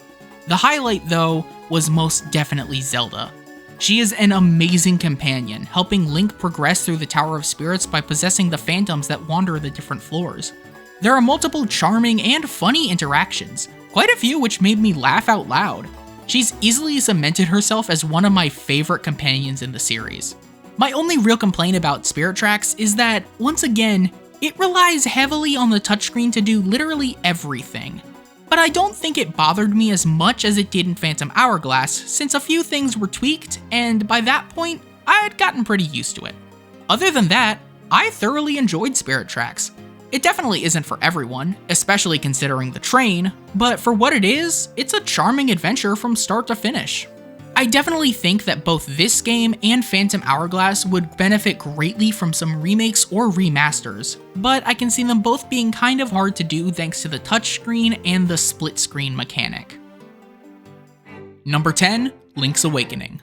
The highlight, though, was most definitely Zelda. She is an amazing companion, helping Link progress through the Tower of Spirits by possessing the phantoms that wander the different floors. There are multiple charming and funny interactions, quite a few which made me laugh out loud. She's easily cemented herself as one of my favorite companions in the series. My only real complaint about Spirit Tracks is that, once again, it relies heavily on the touchscreen to do literally everything. But I don't think it bothered me as much as it did in Phantom Hourglass, since a few things were tweaked, and by that point, I had gotten pretty used to it. Other than that, I thoroughly enjoyed Spirit Tracks. It definitely isn't for everyone, especially considering the train, but for what it is, it's a charming adventure from start to finish. I definitely think that both this game and Phantom Hourglass would benefit greatly from some remakes or remasters, but I can see them both being kind of hard to do thanks to the touchscreen and the split screen mechanic. Number 10, Link's Awakening.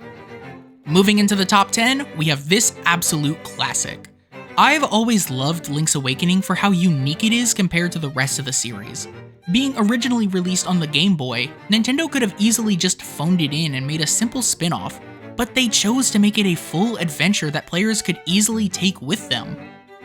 Moving into the top 10, we have this absolute classic. I've always loved Link's Awakening for how unique it is compared to the rest of the series. Being originally released on the Game Boy, Nintendo could have easily just phoned it in and made a simple spin-off, but they chose to make it a full adventure that players could easily take with them.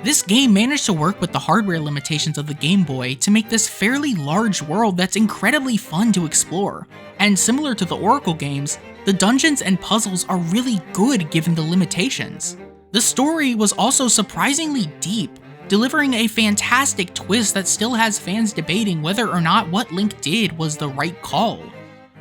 This game managed to work with the hardware limitations of the Game Boy to make this fairly large world that's incredibly fun to explore, and similar to the Oracle games, the dungeons and puzzles are really good given the limitations. The story was also surprisingly deep, delivering a fantastic twist that still has fans debating whether or not what Link did was the right call.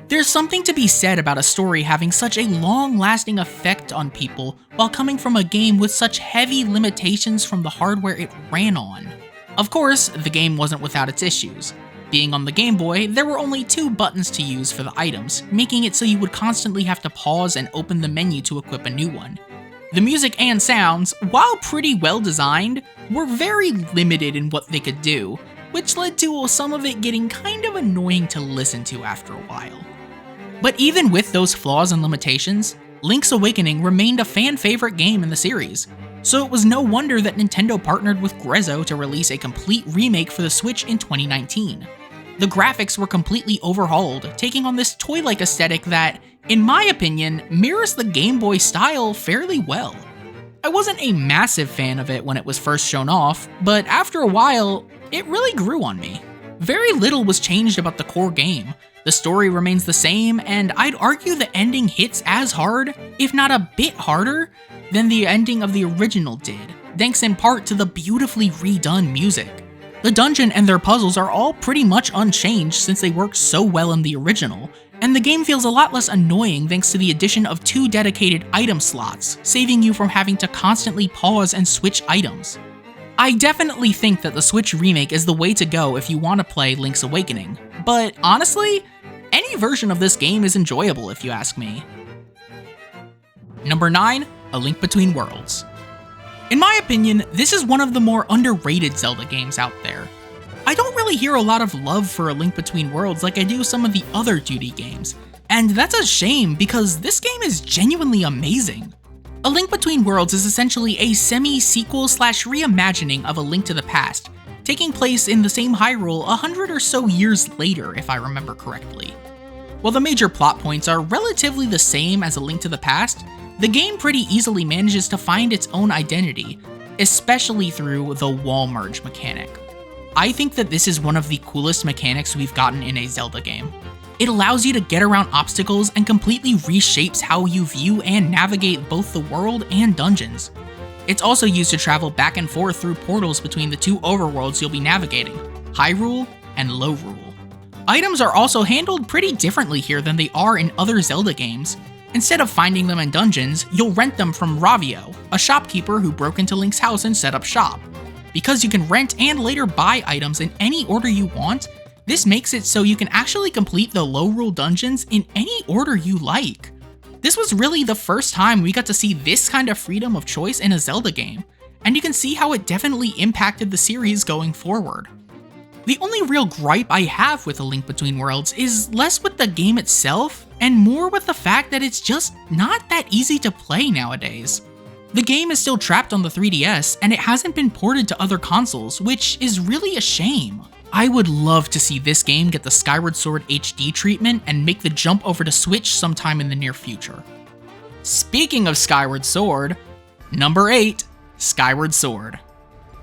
There's something to be said about a story having such a long-lasting effect on people while coming from a game with such heavy limitations from the hardware it ran on. Of course, the game wasn't without its issues. Being on the Game Boy, there were only 2 buttons to use for the items, making it so you would constantly have to pause and open the menu to equip a new one. The music and sounds, while pretty well designed, were very limited in what they could do, which led to some of it getting kind of annoying to listen to after a while. But even with those flaws and limitations, Link's Awakening remained a fan-favorite game in the series, so it was no wonder that Nintendo partnered with Grezzo to release a complete remake for the Switch in 2019. The graphics were completely overhauled, taking on this toy-like aesthetic that, in my opinion, mirrors the Game Boy style fairly well. I wasn't a massive fan of it when it was first shown off, but after a while, it really grew on me. Very little was changed about the core game. The story remains the same, and I'd argue the ending hits as hard, if not a bit harder, than the ending of the original did, thanks in part to the beautifully redone music. The dungeon and their puzzles are all pretty much unchanged since they worked so well in the original, and the game feels a lot less annoying thanks to the addition of 2 dedicated item slots, saving you from having to constantly pause and switch items. I definitely think that the Switch remake is the way to go if you want to play Link's Awakening, but honestly, any version of this game is enjoyable if you ask me. Number 9, A Link Between Worlds. In my opinion, this is one of the more underrated Zelda games out there. I don't really hear a lot of love for A Link Between Worlds like I do some of the other 2D games, and that's a shame because this game is genuinely amazing. A Link Between Worlds is essentially a semi-sequel / reimagining of A Link to the Past, taking place in the same Hyrule 100 or so years later if I remember correctly. While the major plot points are relatively the same as A Link to the Past, the game pretty easily manages to find its own identity, especially through the wall merge mechanic. I think that this is one of the coolest mechanics we've gotten in a Zelda game. It allows you to get around obstacles and completely reshapes how you view and navigate both the world and dungeons. It's also used to travel back and forth through portals between the 2 overworlds you'll be navigating, Hyrule and Lorule. Items are also handled pretty differently here than they are in other Zelda games. Instead of finding them in dungeons, you'll rent them from Ravio, a shopkeeper who broke into Link's house and set up shop. Because you can rent and later buy items in any order you want, this makes it so you can actually complete the Lorule dungeons in any order you like. This was really the first time we got to see this kind of freedom of choice in a Zelda game, and you can see how it definitely impacted the series going forward. The only real gripe I have with A Link Between Worlds is less with the game itself, and more with the fact that it's just not that easy to play nowadays. The game is still trapped on the 3DS, and it hasn't been ported to other consoles, which is really a shame. I would love to see this game get the Skyward Sword HD treatment and make the jump over to Switch sometime in the near future. Speaking of Skyward Sword, number 8, Skyward Sword.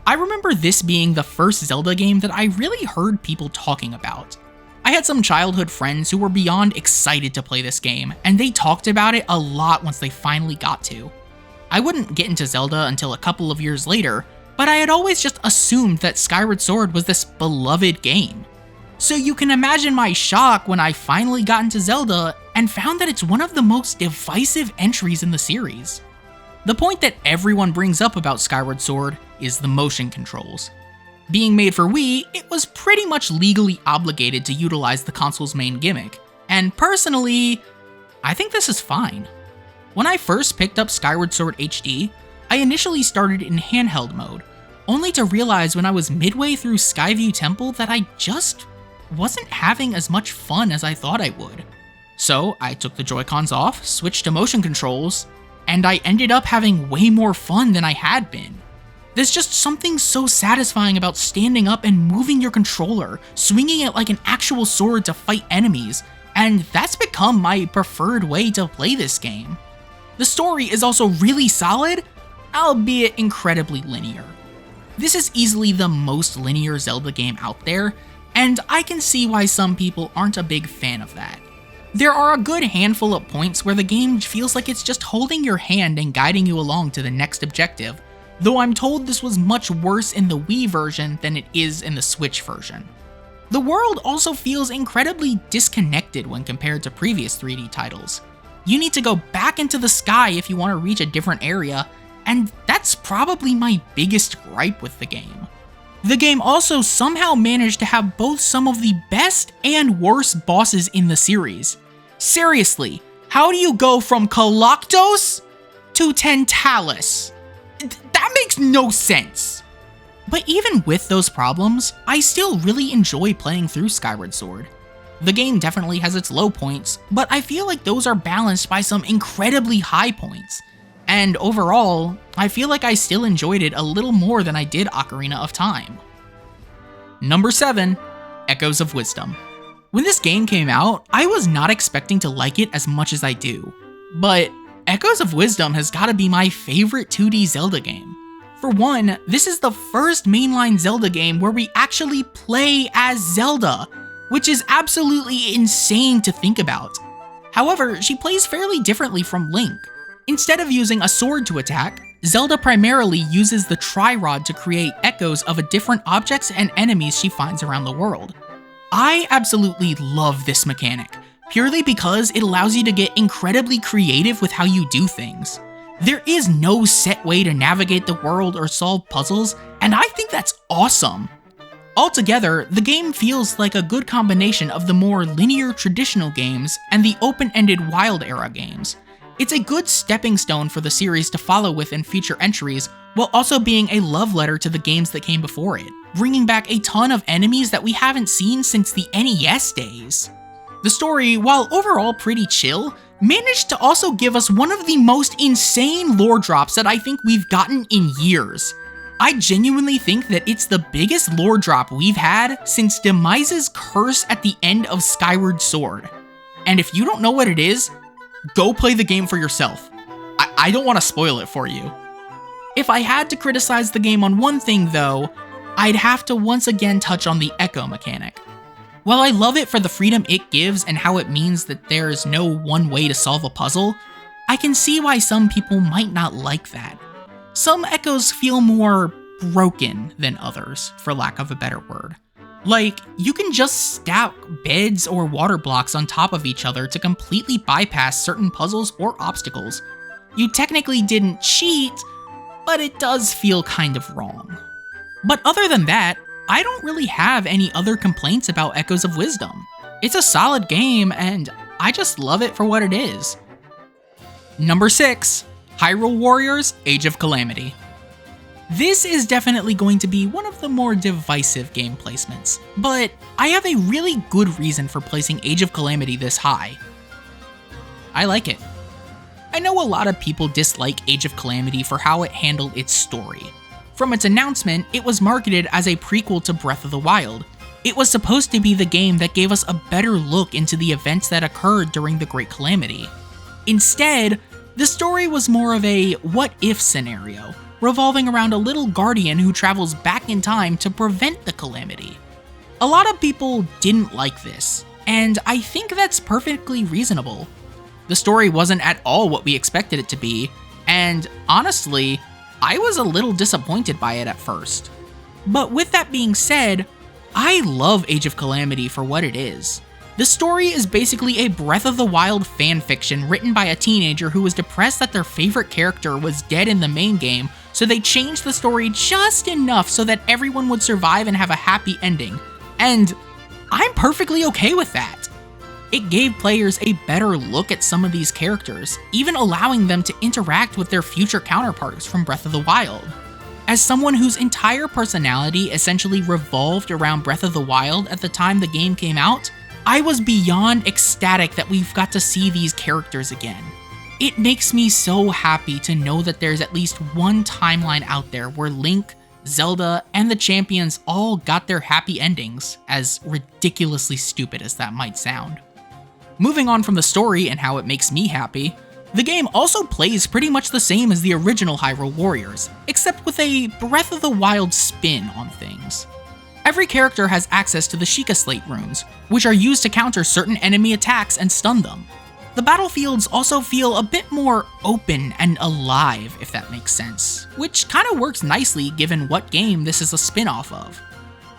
I remember this being the first Zelda game that I really heard people talking about. I had some childhood friends who were beyond excited to play this game, and they talked about it a lot once they finally got to. I wouldn't get into Zelda until a couple of years later, but I had always just assumed that Skyward Sword was this beloved game. So you can imagine my shock when I finally got into Zelda and found that it's one of the most divisive entries in the series. The point that everyone brings up about Skyward Sword is the motion controls. Being made for Wii, it was pretty much legally obligated to utilize the console's main gimmick, and personally, I think this is fine. When I first picked up Skyward Sword HD, I initially started in handheld mode, only to realize when I was midway through Skyview Temple that I just wasn't having as much fun as I thought I would. So I took the Joy-Cons off, switched to motion controls, and I ended up having way more fun than I had been. There's just something so satisfying about standing up and moving your controller, swinging it like an actual sword to fight enemies, and that's become my preferred way to play this game. The story is also really solid, albeit incredibly linear. This is easily the most linear Zelda game out there, and I can see why some people aren't a big fan of that. There are a good handful of points where the game feels like it's just holding your hand and guiding you along to the next objective, though I'm told this was much worse in the Wii version than it is in the Switch version. The world also feels incredibly disconnected when compared to previous 3D titles. You need to go back into the sky if you want to reach a different area, and that's probably my biggest gripe with the game. The game also somehow managed to have both some of the best and worst bosses in the series. Seriously, how do you go from Koloktos to Tantalus? That makes no sense! But even with those problems, I still really enjoy playing through Skyward Sword. The game definitely has its low points, but I feel like those are balanced by some incredibly high points. And overall, I feel like I still enjoyed it a little more than I did Ocarina of Time. Number 7, Echoes of Wisdom. When this game came out, I was not expecting to like it as much as I do, but Echoes of Wisdom has gotta be my favorite 2D Zelda game. For one, this is the first mainline Zelda game where we actually play as Zelda, which is absolutely insane to think about. However, she plays fairly differently from Link. Instead of using a sword to attack, Zelda primarily uses the Tri-Rod to create echoes of different objects and enemies she finds around the world. I absolutely love this mechanic, purely because it allows you to get incredibly creative with how you do things. There is no set way to navigate the world or solve puzzles, and I think that's awesome. Altogether, the game feels like a good combination of the more linear traditional games and the open-ended Wild Era games. It's a good stepping stone for the series to follow with in future entries, while also being a love letter to the games that came before it, bringing back a ton of enemies that we haven't seen since the NES days. The story, while overall pretty chill, managed to also give us one of the most insane lore drops that I think we've gotten in years. I genuinely think that it's the biggest lore drop we've had since Demise's curse at the end of Skyward Sword. And if you don't know what it is, go play the game for yourself. I don't want to spoil it for you. If I had to criticize the game on one thing though, I'd have to once again touch on the echo mechanic. While I love it for the freedom it gives and how it means that there is no one way to solve a puzzle, I can see why some people might not like that. Some echoes feel more broken than others, for lack of a better word. Like, you can just stack beds or water blocks on top of each other to completely bypass certain puzzles or obstacles. You technically didn't cheat, but it does feel kind of wrong. But other than that, I don't really have any other complaints about Echoes of Wisdom. It's a solid game, and I just love it for what it is. Number 6, Hyrule Warriors: Age of Calamity. This is definitely going to be one of the more divisive game placements, but I have a really good reason for placing Age of Calamity this high. I like it. I know a lot of people dislike Age of Calamity for how it handled its story. From its announcement, it was marketed as a prequel to Breath of the Wild. It was supposed to be the game that gave us a better look into the events that occurred during the Great Calamity. Instead, The story was more of a what-if scenario, revolving around a little guardian who travels back in time to prevent the calamity. A lot of people didn't like this, and I think that's perfectly reasonable. The story wasn't at all what we expected it to be, and honestly, I was a little disappointed by it at first. But with that being said, I love Age of Calamity for what it is. The story is basically a Breath of the Wild fanfiction written by a teenager who was depressed that their favorite character was dead in the main game, so they changed the story just enough so that everyone would survive and have a happy ending. And I'm perfectly okay with that. It gave players a better look at some of these characters, even allowing them to interact with their future counterparts from Breath of the Wild. As someone whose entire personality essentially revolved around Breath of the Wild at the time the game came out, I was beyond ecstatic that we've got to see these characters again. It makes me so happy to know that there's at least one timeline out there where Link, Zelda, and the champions all got their happy endings, as ridiculously stupid as that might sound. Moving on from the story and how it makes me happy, the game also plays pretty much the same as the original Hyrule Warriors, except with a Breath of the Wild spin on things. Every character has access to the Sheikah Slate runes, which are used to counter certain enemy attacks and stun them. The battlefields also feel a bit more open and alive, if that makes sense, which kinda works nicely given what game this is a spin-off of.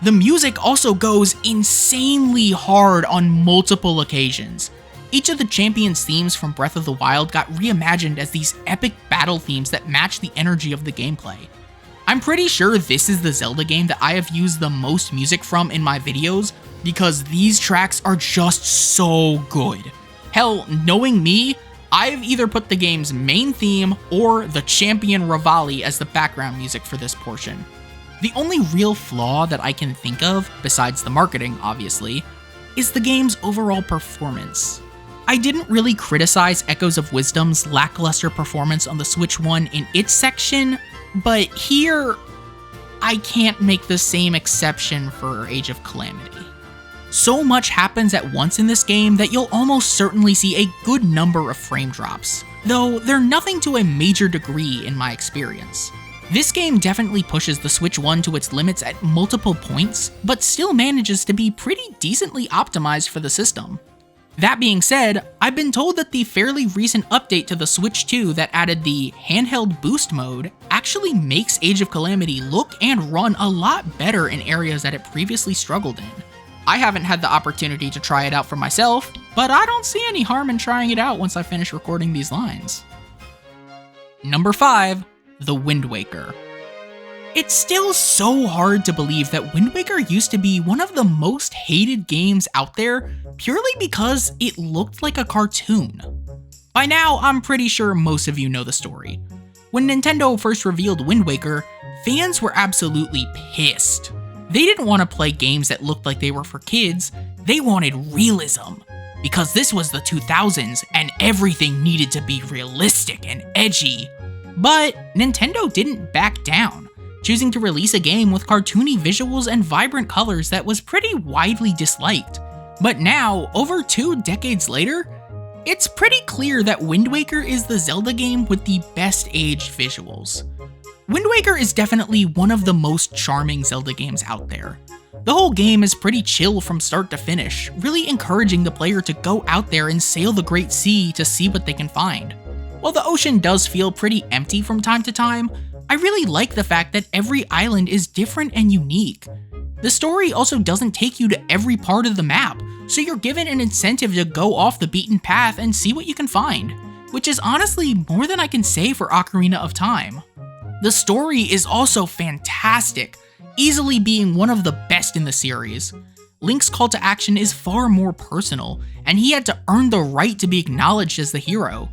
The music also goes insanely hard on multiple occasions. Each of the champions' themes from Breath of the Wild got reimagined as these epic battle themes that match the energy of the gameplay. I'm pretty sure this is the Zelda game that I have used the most music from in my videos, because these tracks are just so good. Hell, knowing me, I've either put the game's main theme or the champion Revali as the background music for this portion. The only real flaw that I can think of, besides the marketing obviously, is the game's overall performance. I didn't really criticize Echoes of Wisdom's lackluster performance on the Switch 1 in its section, but here, I can't make the same exception for Age of Calamity. So much happens at once in this game that you'll almost certainly see a good number of frame drops, though they're nothing to a major degree in my experience. This game definitely pushes the Switch 1 to its limits at multiple points, but still manages to be pretty decently optimized for the system. That being said, I've been told that the fairly recent update to the Switch 2 that added the handheld boost mode actually makes Age of Calamity look and run a lot better in areas that it previously struggled in. I haven't had the opportunity to try it out for myself, but I don't see any harm in trying it out once I finish recording these lines. Number 5, The Wind Waker. It's still so hard to believe that Wind Waker used to be one of the most hated games out there purely because it looked like a cartoon. By now, I'm pretty sure most of you know the story. When Nintendo first revealed Wind Waker, fans were absolutely pissed. They didn't want to play games that looked like they were for kids, they wanted realism. Because this was the 2000s and everything needed to be realistic and edgy. But Nintendo didn't back down, choosing to release a game with cartoony visuals and vibrant colors that was pretty widely disliked. But now, over 2 decades later, it's pretty clear that Wind Waker is the Zelda game with the best aged visuals. Wind Waker is definitely one of the most charming Zelda games out there. The whole game is pretty chill from start to finish, really encouraging the player to go out there and sail the Great Sea to see what they can find. While the ocean does feel pretty empty from time to time, I really like the fact that every island is different and unique. The story also doesn't take you to every part of the map, so you're given an incentive to go off the beaten path and see what you can find, which is honestly more than I can say for Ocarina of Time. The story is also fantastic, easily being one of the best in the series. Link's call to action is far more personal, and he had to earn the right to be acknowledged as the hero.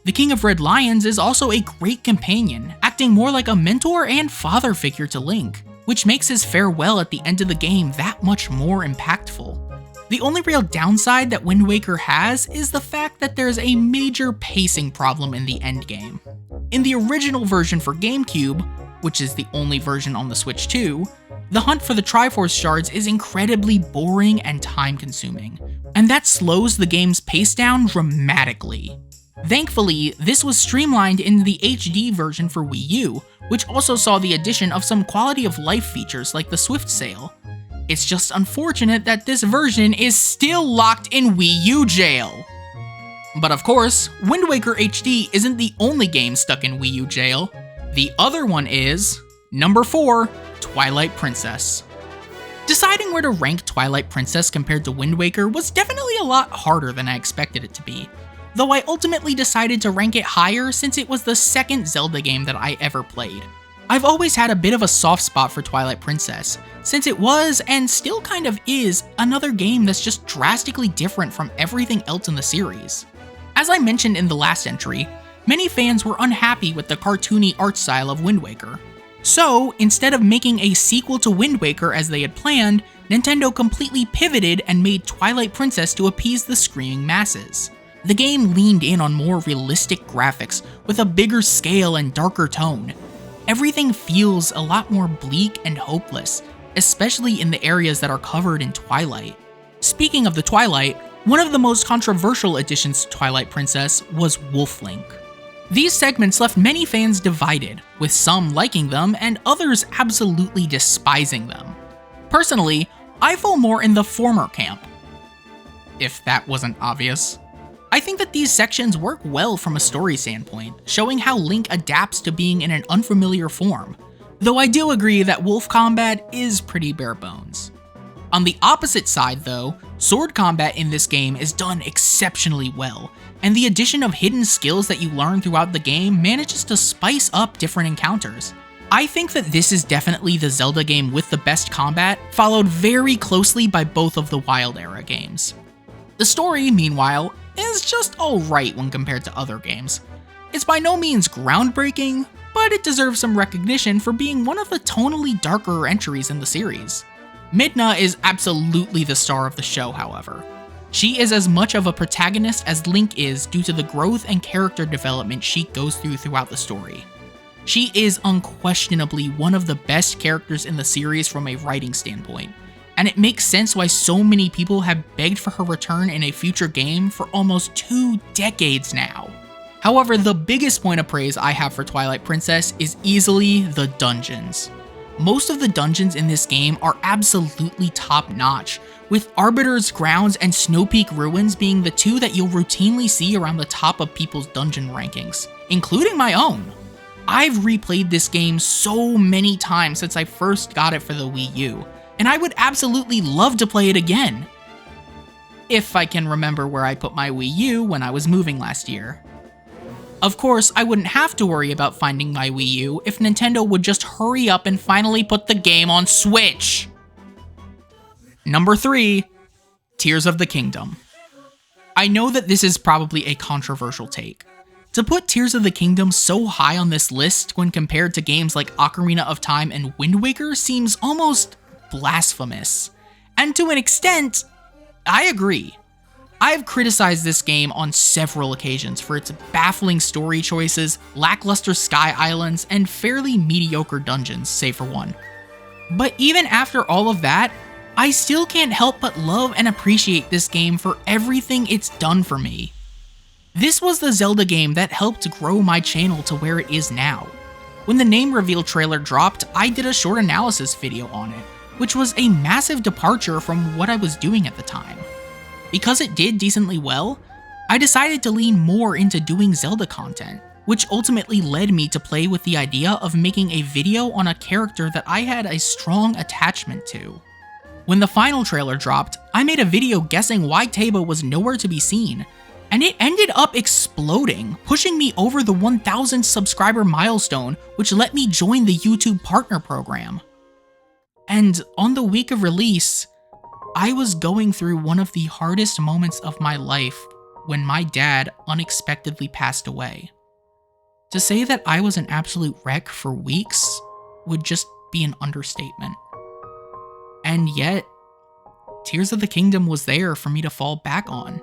The King of Red Lions is also a great companion, acting more like a mentor and father figure to Link, which makes his farewell at the end of the game that much more impactful. The only real downside that Wind Waker has is the fact that there's a major pacing problem in the endgame. In the original version for GameCube, which is the only version on the Switch 2, the hunt for the Triforce shards is incredibly boring and time-consuming, and that slows the game's pace down dramatically. Thankfully, this was streamlined in the HD version for Wii U, which also saw the addition of some quality of life features like the Swift Sail. It's just unfortunate that this version is still locked in Wii U jail. But of course, Wind Waker HD isn't the only game stuck in Wii U jail. The other one is number 4, Twilight Princess. Deciding where to rank Twilight Princess compared to Wind Waker was definitely a lot harder than I expected it to be, though I ultimately decided to rank it higher since it was the second Zelda game that I ever played. I've always had a bit of a soft spot for Twilight Princess, since it was, and still kind of is, another game that's just drastically different from everything else in the series. As I mentioned in the last entry, many fans were unhappy with the cartoony art style of Wind Waker. So, instead of making a sequel to Wind Waker as they had planned, Nintendo completely pivoted and made Twilight Princess to appease the screaming masses. The game leaned in on more realistic graphics with a bigger scale and darker tone. Everything feels a lot more bleak and hopeless, especially in the areas that are covered in Twilight. Speaking of the Twilight, one of the most controversial additions to Twilight Princess was Wolf Link. These segments left many fans divided, with some liking them and others absolutely despising them. Personally, I fall more in the former camp, if that wasn't obvious. I think that these sections work well from a story standpoint, showing how Link adapts to being in an unfamiliar form, though I do agree that wolf combat is pretty bare bones. On the opposite side though, sword combat in this game is done exceptionally well, and the addition of hidden skills that you learn throughout the game manages to spice up different encounters. I think that this is definitely the Zelda game with the best combat, followed very closely by both of the Wild Era games. The story, meanwhile, is just alright when compared to other games. It's by no means groundbreaking, but it deserves some recognition for being one of the tonally darker entries in the series. Midna is absolutely the star of the show, however. She is as much of a protagonist as Link is due to the growth and character development she goes throughout the story. She is unquestionably one of the best characters in the series from a writing standpoint, and it makes sense why so many people have begged for her return in a future game for almost 2 decades now. However, the biggest point of praise I have for Twilight Princess is easily the dungeons. Most of the dungeons in this game are absolutely top-notch, with Arbiter's Grounds and Snow Peak Ruins being the 2 that you'll routinely see around the top of people's dungeon rankings, including my own. I've replayed this game so many times since I first got it for the Wii U, and I would absolutely love to play it again. If I can remember where I put my Wii U when I was moving last year. Of course, I wouldn't have to worry about finding my Wii U if Nintendo would just hurry up and finally put the game on Switch. Number 3, Tears of the Kingdom. I know that this is probably a controversial take. To put Tears of the Kingdom so high on this list when compared to games like Ocarina of Time and Wind Waker seems almost blasphemous. And to an extent, I agree. I've criticized this game on several occasions for its baffling story choices, lackluster sky islands, and fairly mediocre dungeons, save for one. But even after all of that, I still can't help but love and appreciate this game for everything it's done for me. This was the Zelda game that helped grow my channel to where it is now. When the name reveal trailer dropped, I did a short analysis video on it, which was a massive departure from what I was doing at the time. Because it did decently well, I decided to lean more into doing Zelda content, which ultimately led me to play with the idea of making a video on a character that I had a strong attachment to. When the final trailer dropped, I made a video guessing why Teba was nowhere to be seen, and it ended up exploding, pushing me over the 1,000 subscriber milestone, which let me join the YouTube Partner Program. And on the week of release, I was going through one of the hardest moments of my life when my dad unexpectedly passed away. To say that I was an absolute wreck for weeks would just be an understatement. And yet, Tears of the Kingdom was there for me to fall back on.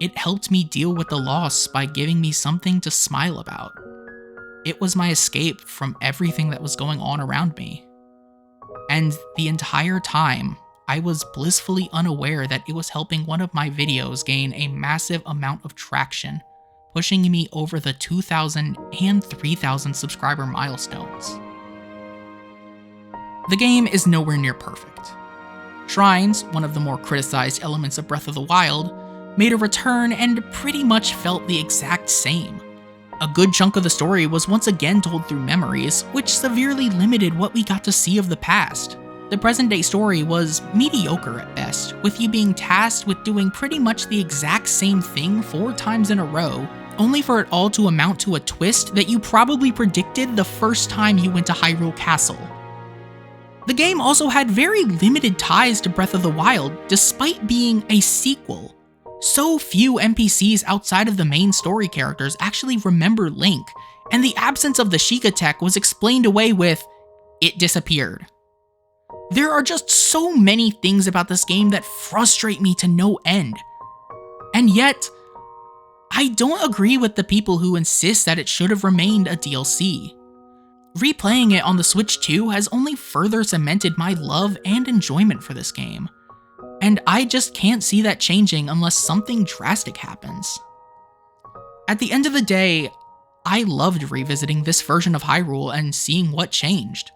It helped me deal with the loss by giving me something to smile about. It was my escape from everything that was going on around me. And the entire time, I was blissfully unaware that it was helping one of my videos gain a massive amount of traction pushing me over the 2,000 and 3,000 subscriber milestones. The game is nowhere near perfect. Shrines, one of the more criticized elements of Breath of the Wild, made a return and pretty much felt the exact same. A good chunk of the story was once again told through memories, which severely limited what we got to see of the past. The present-day story was mediocre at best, with you being tasked with doing pretty much the exact same thing 4 times in a row, only for it all to amount to a twist that you probably predicted the first time you went to Hyrule Castle. The game also had very limited ties to Breath of the Wild, despite being a sequel. So few NPCs outside of the main story characters actually remember Link, and the absence of the Sheikah tech was explained away with, "It disappeared." There are just so many things about this game that frustrate me to no end. And yet, I don't agree with the people who insist that it should have remained a DLC. Replaying it on the Switch 2 has only further cemented my love and enjoyment for this game. And I just can't see that changing unless something drastic happens. At the end of the day, I loved revisiting this version of Hyrule and seeing what changed.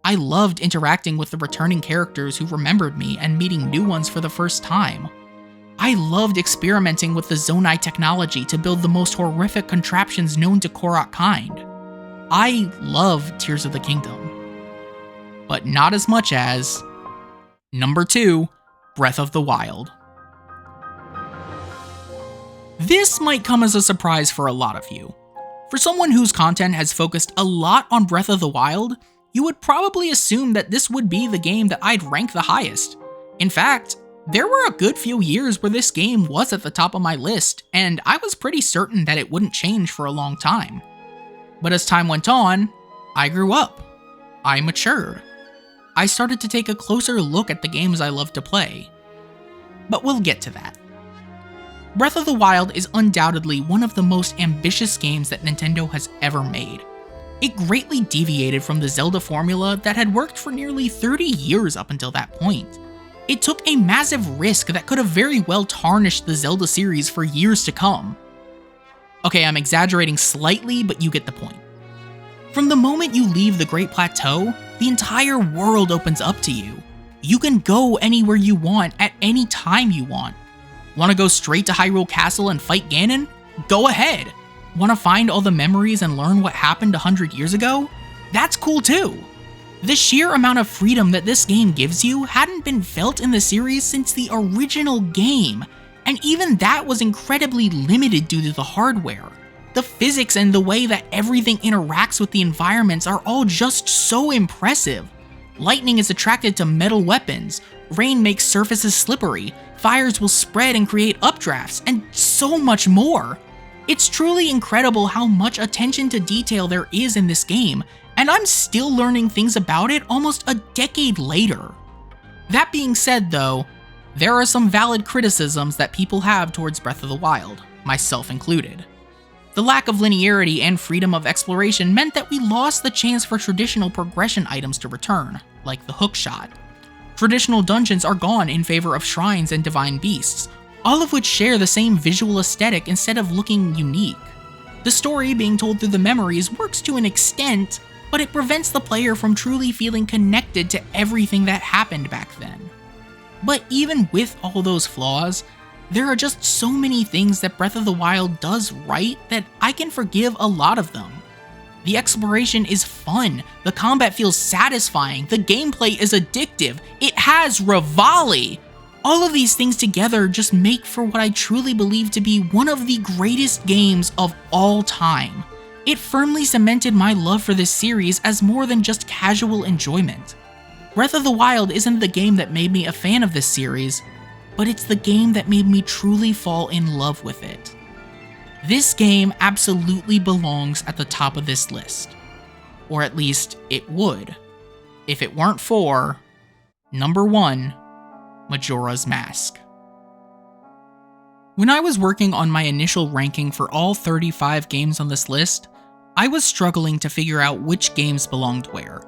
I loved interacting with the returning characters who remembered me and meeting new ones for the first time. I loved experimenting with the Zonai technology to build the most horrific contraptions known to Korok kind. I love Tears of the Kingdom. But not as much as number 2, Breath of the Wild. This might come as a surprise for a lot of you. For someone whose content has focused a lot on Breath of the Wild, you would probably assume that this would be the game that I'd rank the highest. In fact, there were a good few years where this game was at the top of my list, and I was pretty certain that it wouldn't change for a long time. But as time went on, I grew up. I matured. I started to take a closer look at the games I love to play. But we'll get to that. Breath of the Wild is undoubtedly one of the most ambitious games that Nintendo has ever made. It greatly deviated from the Zelda formula that had worked for nearly 30 years up until that point. It took a massive risk that could have very well tarnished the Zelda series for years to come. Okay, I'm exaggerating slightly, but you get the point. From the moment you leave the Great Plateau, the entire world opens up to you. You can go anywhere you want at any time you want. Want to go straight to Hyrule Castle and fight Ganon? Go ahead. Want to find all the memories and learn what happened 100 years ago? That's cool too. The sheer amount of freedom that this game gives you hadn't been felt in the series since the original game, and even that was incredibly limited due to the hardware. The physics and the way that everything interacts with the environments are all just so impressive. Lightning is attracted to metal weapons, rain makes surfaces slippery, fires will spread and create updrafts, and so much more. It's truly incredible how much attention to detail there is in this game, and I'm still learning things about it almost a decade later. That being said though, there are some valid criticisms that people have towards Breath of the Wild, myself included. The lack of linearity and freedom of exploration meant that we lost the chance for traditional progression items to return, like the hookshot. Traditional dungeons are gone in favor of shrines and divine beasts, all of which share the same visual aesthetic instead of looking unique. The story being told through the memories works to an extent, but it prevents the player from truly feeling connected to everything that happened back then. But even with all those flaws, there are just so many things that Breath of the Wild does right that I can forgive a lot of them. The exploration is fun, the combat feels satisfying, the gameplay is addictive, it has Rivali! All of these things together just make for what I truly believe to be one of the greatest games of all time. It firmly cemented my love for this series as more than just casual enjoyment. Breath of the Wild isn't the game that made me a fan of this series, but it's the game that made me truly fall in love with it. This game absolutely belongs at the top of this list. Or at least it would, if it weren't for number 1, Majora's Mask. When I was working on my initial ranking for all 35 games on this list, I was struggling to figure out which games belonged where.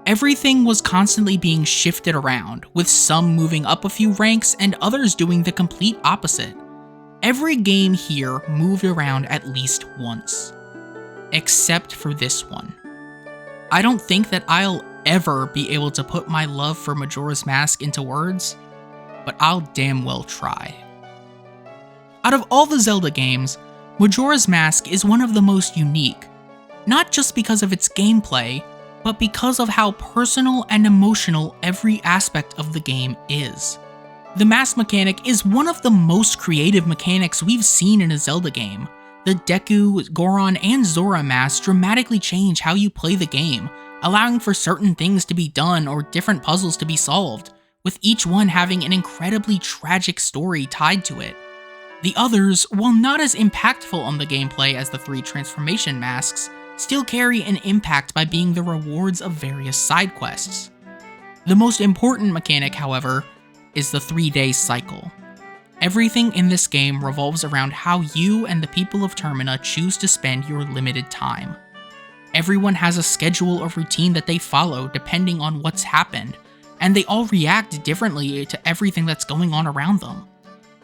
Everything was constantly being shifted around, with some moving up a few ranks and others doing the complete opposite. Every game here moved around at least once. Except for this one. I don't think that I'll ever be able to put my love for Majora's Mask into words, but I'll damn well try. Out of all the Zelda games, Majora's Mask is one of the most unique, not just because of its gameplay, but because of how personal and emotional every aspect of the game is. The mask mechanic is one of the most creative mechanics we've seen in a Zelda game. The Deku, Goron, and Zora masks dramatically change how you play the game, allowing for certain things to be done or different puzzles to be solved, with each one having an incredibly tragic story tied to it. The others, while not as impactful on the gameplay as the 3 transformation masks, still carry an impact by being the rewards of various side quests. The most important mechanic, however, is the 3-day cycle. Everything in this game revolves around how you and the people of Termina choose to spend your limited time. Everyone has a schedule or routine that they follow depending on what's happened, and they all react differently to everything that's going on around them.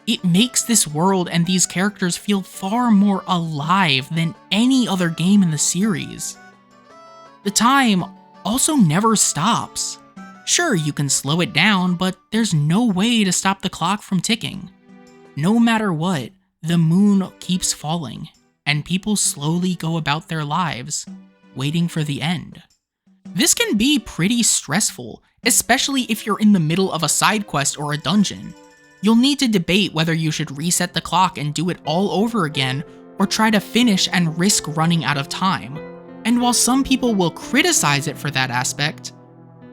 It makes this world and these characters feel far more alive than any other game in the series. The time also never stops. Sure, you can slow it down, but there's no way to stop the clock from ticking. No matter what, the moon keeps falling, and people slowly go about their lives, waiting for the end. This can be pretty stressful, especially if you're in the middle of a side quest or a dungeon. You'll need to debate whether you should reset the clock and do it all over again, or try to finish and risk running out of time. And while some people will criticize it for that aspect,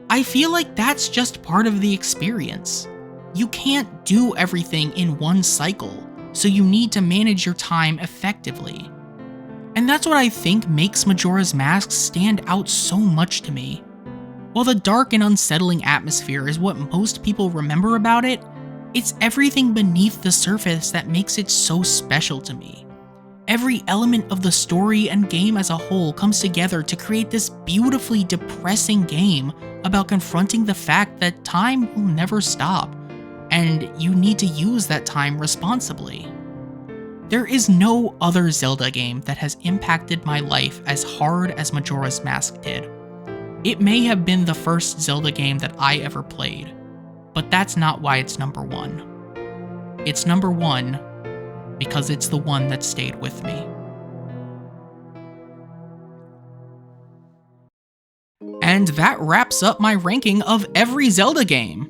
I feel like that's just part of the experience. You can't do everything in one cycle, so you need to manage your time effectively. And that's what I think makes Majora's Mask stand out so much to me. While the dark and unsettling atmosphere is what most people remember about it, it's everything beneath the surface that makes it so special to me. Every element of the story and game as a whole comes together to create this beautifully depressing game about confronting the fact that time will never stop, and you need to use that time responsibly. There is no other Zelda game that has impacted my life as hard as Majora's Mask did. It may have been the first Zelda game that I ever played, but that's not why it's number 1. It's number 1 because it's the one that stayed with me. And that wraps up my ranking of every Zelda game.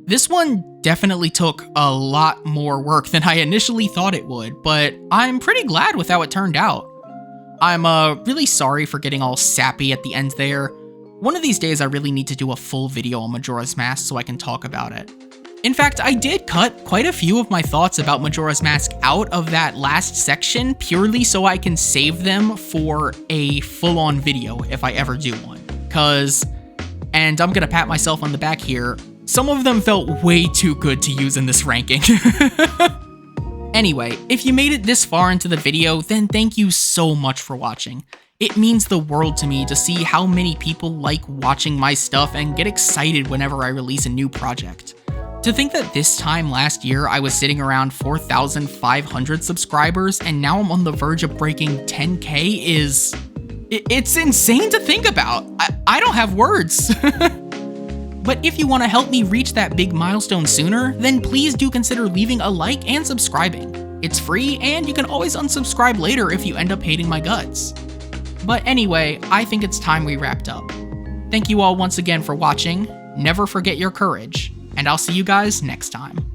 This one definitely took a lot more work than I initially thought it would, but I'm pretty glad with how it turned out. I'm really sorry for getting all sappy at the end there. One of these days I really need to do a full video on Majora's Mask so I can talk about it. In fact, I did cut quite a few of my thoughts about Majora's Mask out of that last section purely so I can save them for a full-on video if I ever do one. And I'm gonna pat myself on the back here, some of them felt way too good to use in this ranking. Anyway, if you made it this far into the video, then thank you so much for watching. It means the world to me to see how many people like watching my stuff and get excited whenever I release a new project. To think that this time last year I was sitting around 4,500 subscribers and now I'm on the verge of breaking 10K is... it's insane to think about. I don't have words. But if you want to help me reach that big milestone sooner, then please do consider leaving a like and subscribing. It's free and you can always unsubscribe later if you end up hating my guts. But anyway, I think it's time we wrapped up. Thank you all once again for watching, never forget your courage, and I'll see you guys next time.